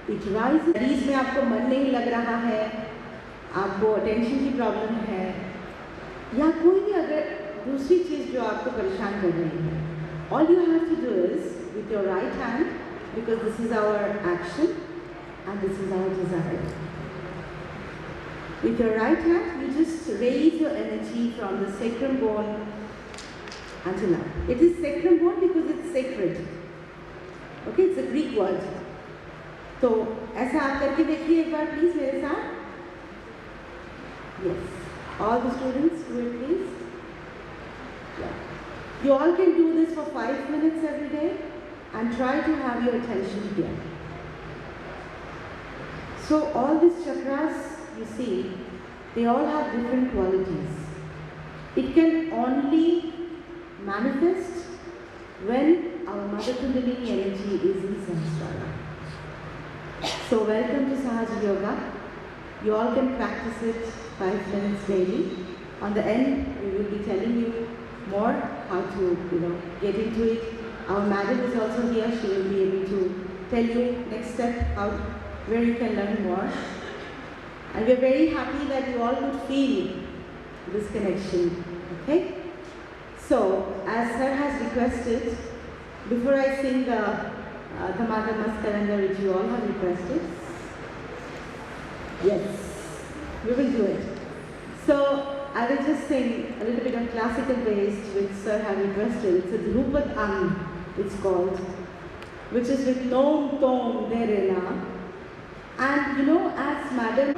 it rises, मरीज में आपको मन नहीं लग रहा है, आपको attention की problem है, या कोई भी अगर दूसरी चीज़ जो आपको परेशान कर रही है, all you have to do is with your right hand, because this is our action and this is our desire. With your right hand, you just raise your energy from the sacrum bone until up. It is sacrum bone because it's sacred. Okay, it's a Greek word. तो ऐसा आप करके देखिए एक बार please मेरे साथ. Yes, all the students do it please. Yeah. You all can do this for 5 minutes every day and try to have your attention here. So all these chakras you see, they all have different qualities. It can only manifest when our Mother Kundalini energy is in Sahasrara. So welcome to Sahaja Yoga. You all can practice it 5 minutes daily. On the end, we will be telling you more how to, get into it. Our madam is also here. She will be able to tell you next step where you can learn more. And we're very happy that you all could feel this connection. Okay? So, as Sir has requested, before I sing the Dhamaka Maskaranga, which you all have requested, yes, we will do it. So, I will just sing a little bit of classical based, which Sir have requested. It's a Drupad Ang, it's called, which is with Nom Tom Derena. And as Madam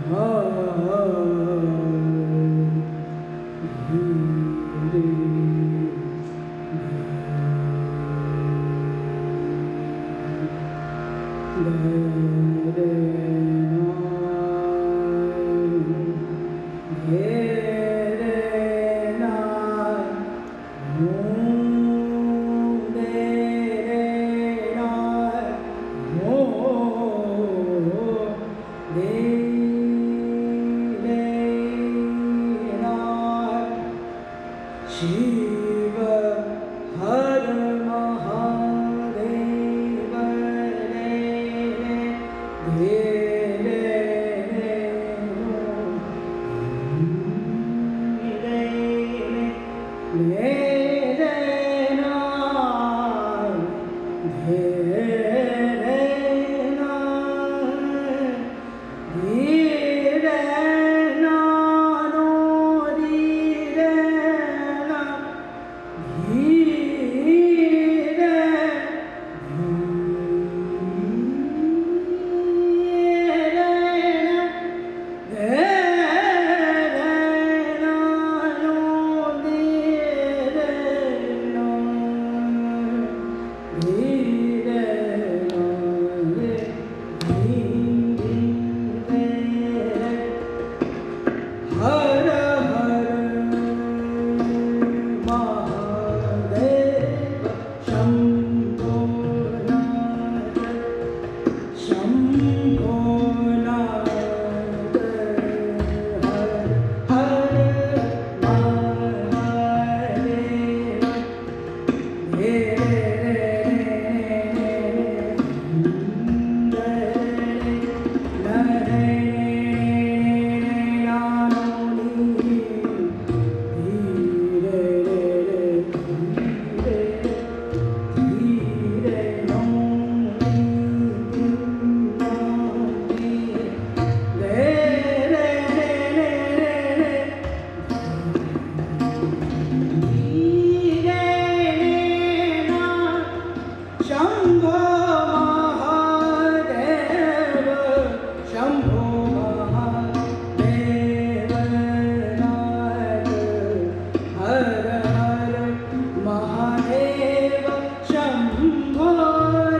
Oh Shiv हर महादेव रे रे रे रे रे रे रे ना रे रे ना रे रे ना नो रे रे ना रे रे हर हर महादेव शंभो नाथ शंभो नाथ हर हर महादेव रे शंभो महादेव शंभो महादेव नाथ हर हर महादेव शंभो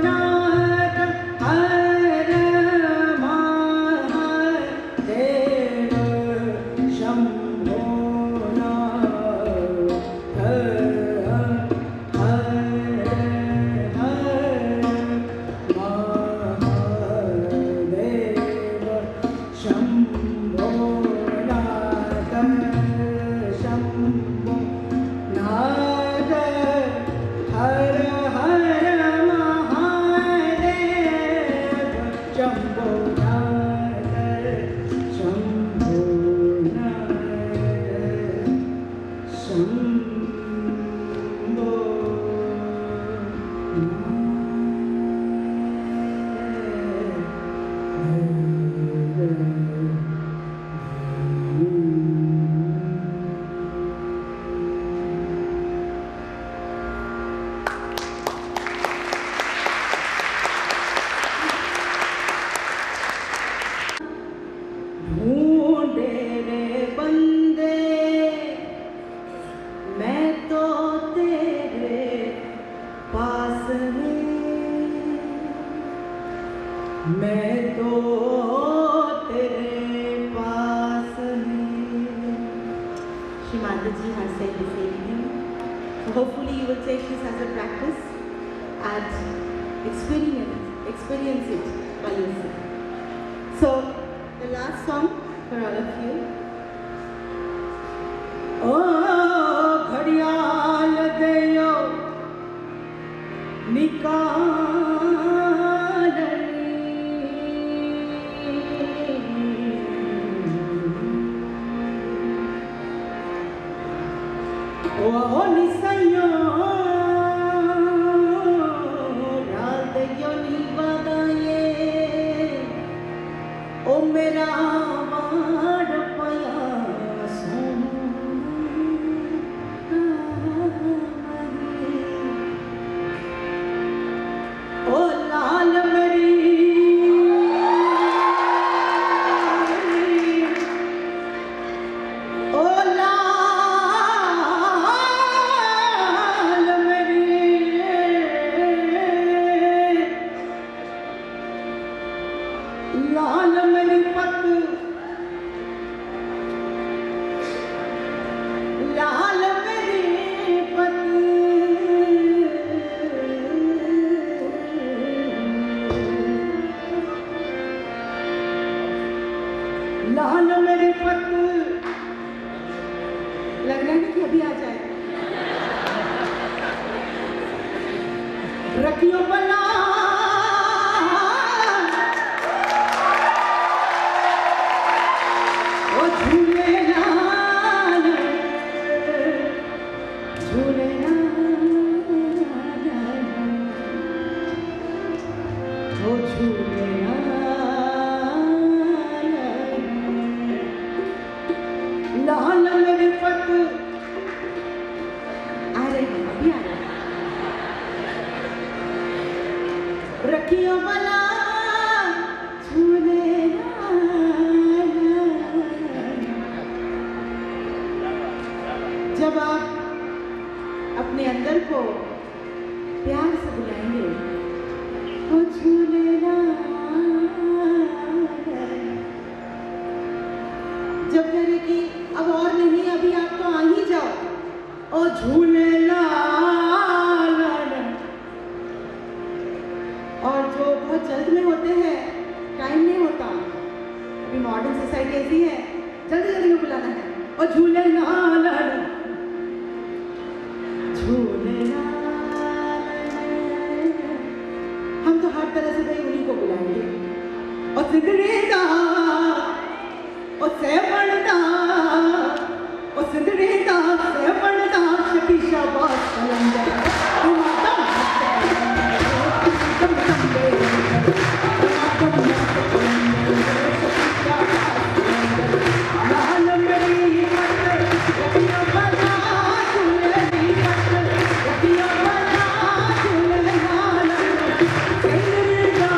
नाथ हर महादेव शंभो नाथ ढूंढे रे बंदे मैं तो तेरे पास में मैं तो तेरे पास में Shri Mataji has said the same thing. So hopefully you will take this as a practice and experience it by yourself. So the last song for all of you. ओ घड़ियाल गयो निकाल ओ निसयो डाल दयो निवादाये ओ मेरा वार पया ओ लाल मरी ओ लाल मरी लाल मरी पत लाल मरी पत लाल मेरे पत लग रहा है कि अभी आ जाए. झूलेलाल लाल मेरे पत आ रही है, अभी आ रही है। रखियो बला झूलेलाल। जब आप अपने अंदर को प्यार से बुलाएंगे, ओ झूलेलाल, जब करे कि अब और नहीं, अभी आप तो आ ही जाओ, ओ झूलेलाल। और जो बहुत जल्द में होते हैं, टाइम नहीं होता, अभी मॉडर्न सोसाइटी ऐसी है, जल्दी जल्दी में बुलाना है, ओ झूलेलाल झूलेलाल। हम तो हर तरह से भाई उन्हीं को बुलाएंगे, और सिंदरेदा ओ सेवणदा, ओ सिंदरेदा सेवणदा, शकी शाबाश कलंदर लाल मेरी मत रखियो बना झूलेली मत, रखियो बना झूलेलाल। सिंदरेदा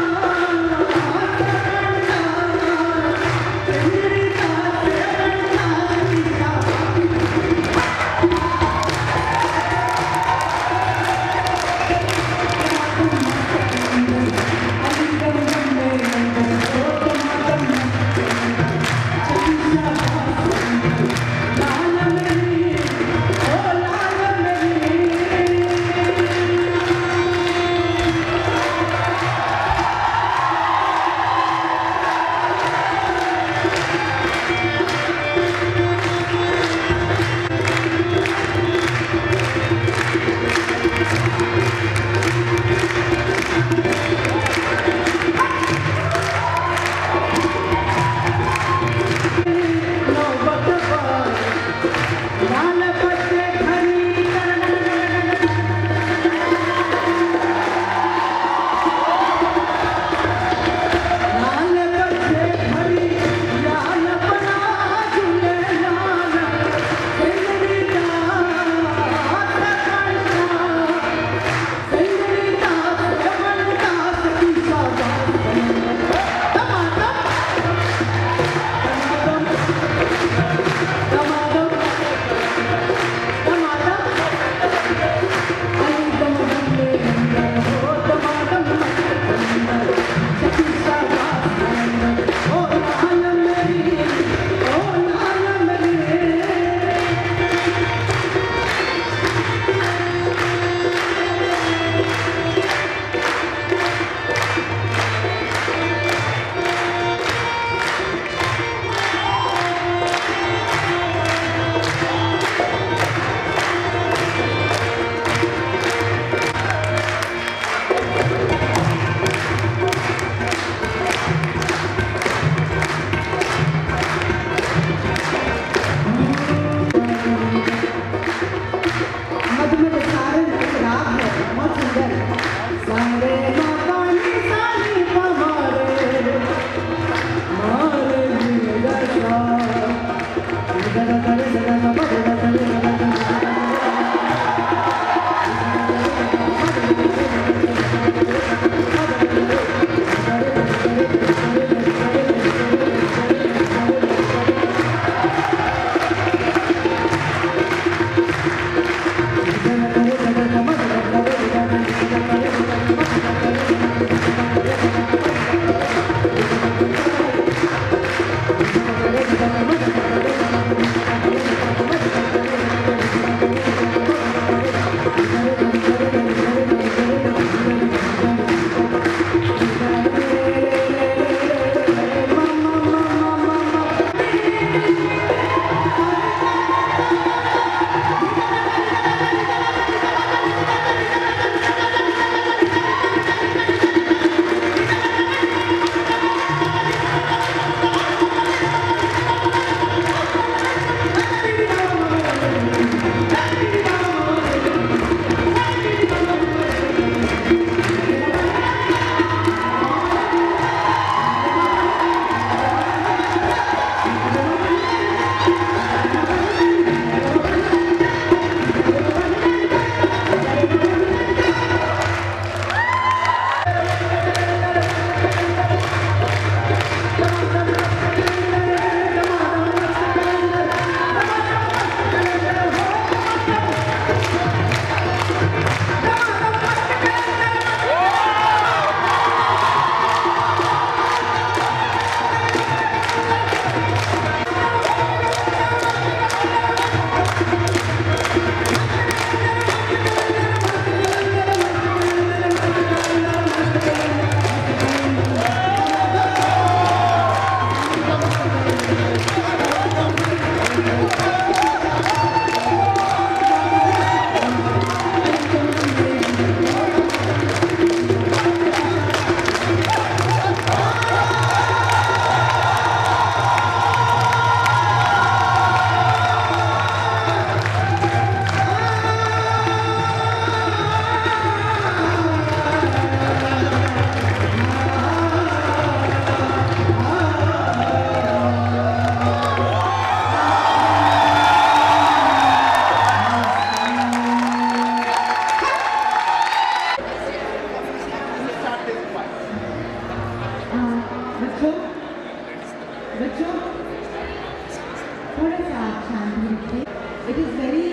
थोड़ा सा आप शांत रखिए. It is very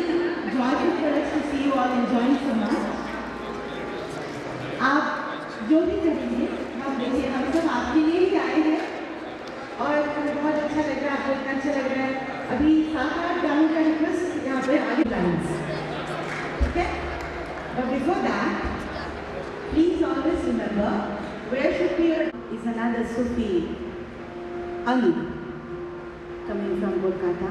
joyful for us to see you all enjoying so much. आप जो भी करेंगे हम देखिए हम सब आपके लिए ही आए हैं और बहुत अच्छा लग रहा है, आपको इतना अच्छा लग रहा है. अभी 7-8 गानों का रिक्वेस्ट यहाँ पे आगे लाइन्स, ठीक है? But before that, please always remember where should be is another Sufi, Ali, coming from Kolkata.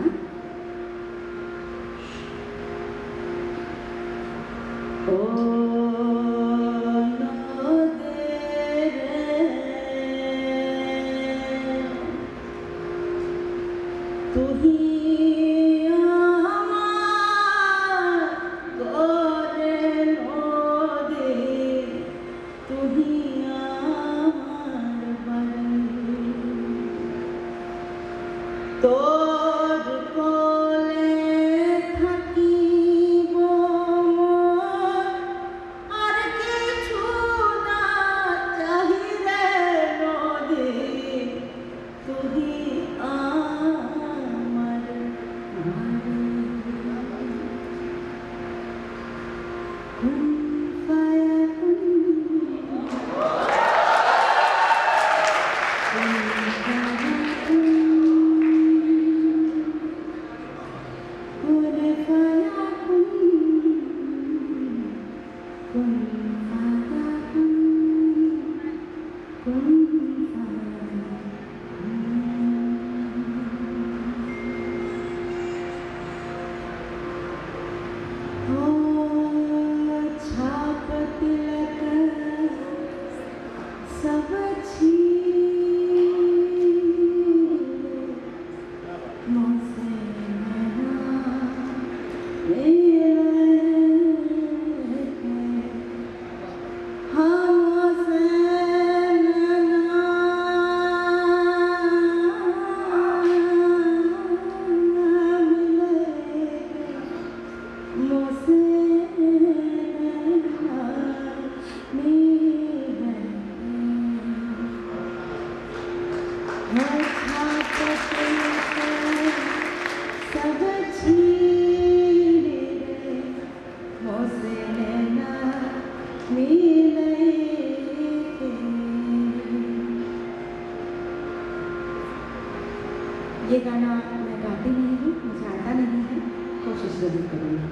ये गाना मैं गाती नहीं हूँ, मुझे आता नहीं है, कोशिश जरूर करूँगी.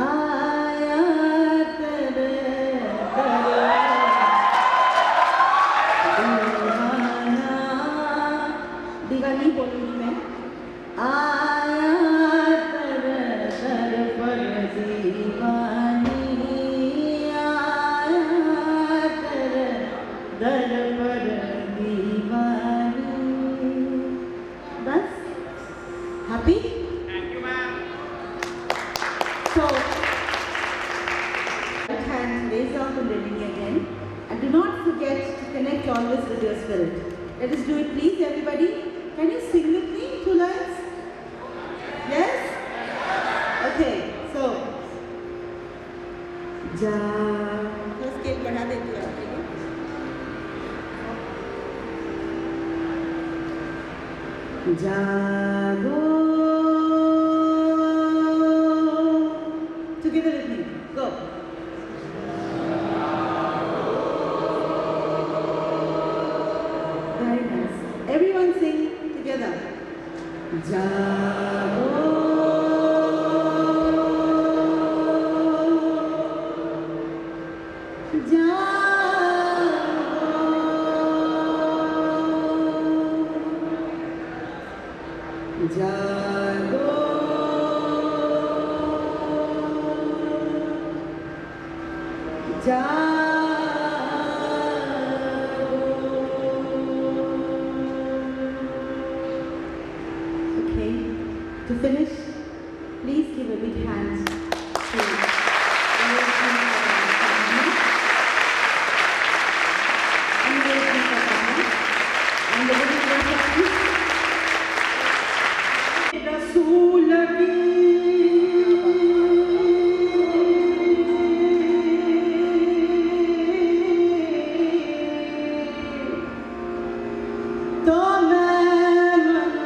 आया तेरे दीवानी बोलूँगी मैं. आया तेरे दर पर दीवानी, आया तेरे दर पर दीवानी. बस happy? Thank you, ma'am. So, right hand raise out in the knee again, and do not forget to connect always with your spirit. Let us do it, please, everybody. Can you sing with me 2 lines? Yes? Okay. So, जा थोड़ा scale बढ़ा देती हूँ आपके लिए. जागो. Together with me. Go. Very nice. Everyone sing together. Jago. Jago. Okay, to finish, please give a big hand to तो मैं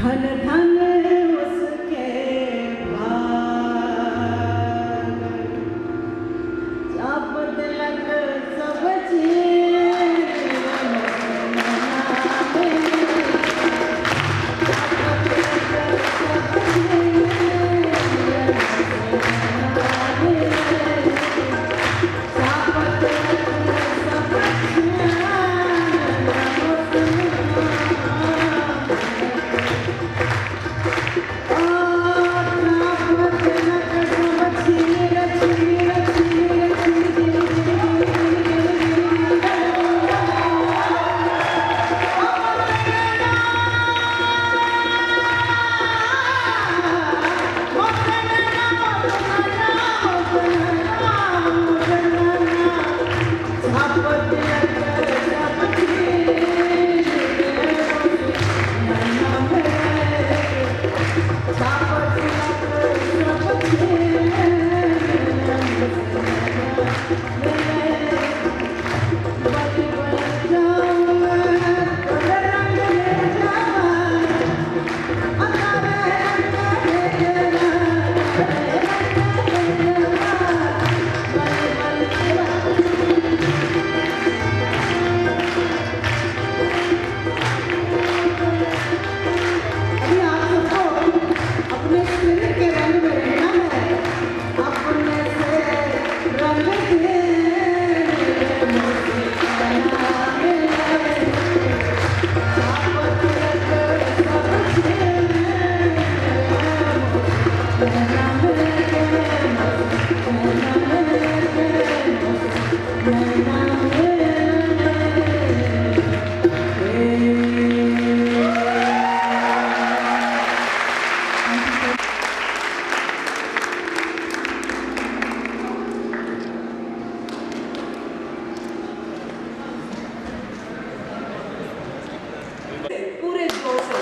धन धन उसके भाग, चाप तिलक सब पूरे जोर से।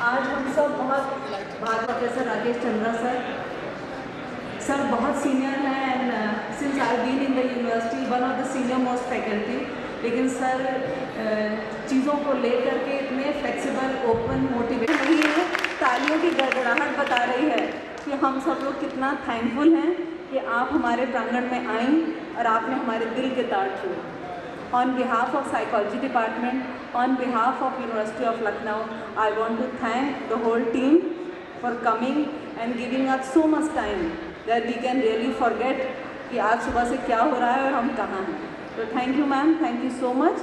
आज हम सब बहुत प्रोफेसर राकेश चंद्रा सर बहुत सीनियर हैं and since I been in the university one of the senior most faculty, लेकिन सर चीज़ों को लेकर के इतने फ्लेक्सिबल ओपन मोटिवेट नहीं है। तालियों की गड़गड़ाहट बता रही है कि हम सब लोग कितना थैंकफुल हैं कि आप हमारे प्रांगण में आईं और आपने हमारे दिल के तार छुए। On behalf of Psychology Department, on behalf of University of Lucknow, I want to thank the whole team for coming and giving us so much time that we can really forget कि आज सुबह से क्या हो रहा है और हम कहाँ हैं। तो thank you ma'am, thank you so much.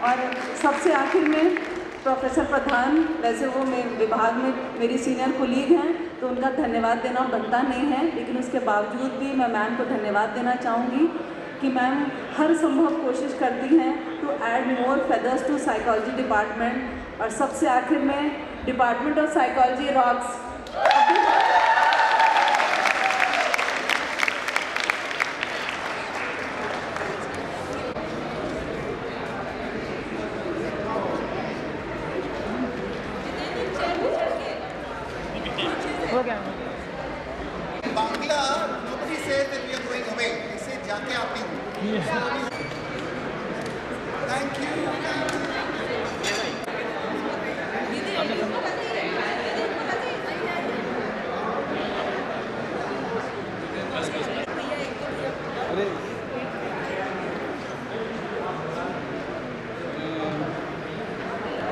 और सबसे आखिर में प्रोफेसर प्रधान, वैसे वो विभाग में मेरी सीनियर कोलीग हैं तो उनका धन्यवाद देना बनता नहीं है, लेकिन उसके बावजूद भी मैं मैम को धन्यवाद देना चाहूँगी कि मैम हर संभव कोशिश करती हैं to add more feathers to psychology department. और सबसे आखिर में department of psychology rocks. Bangla, nobody says that we are going away. They say जाके आती हूँ। Thank you. अरे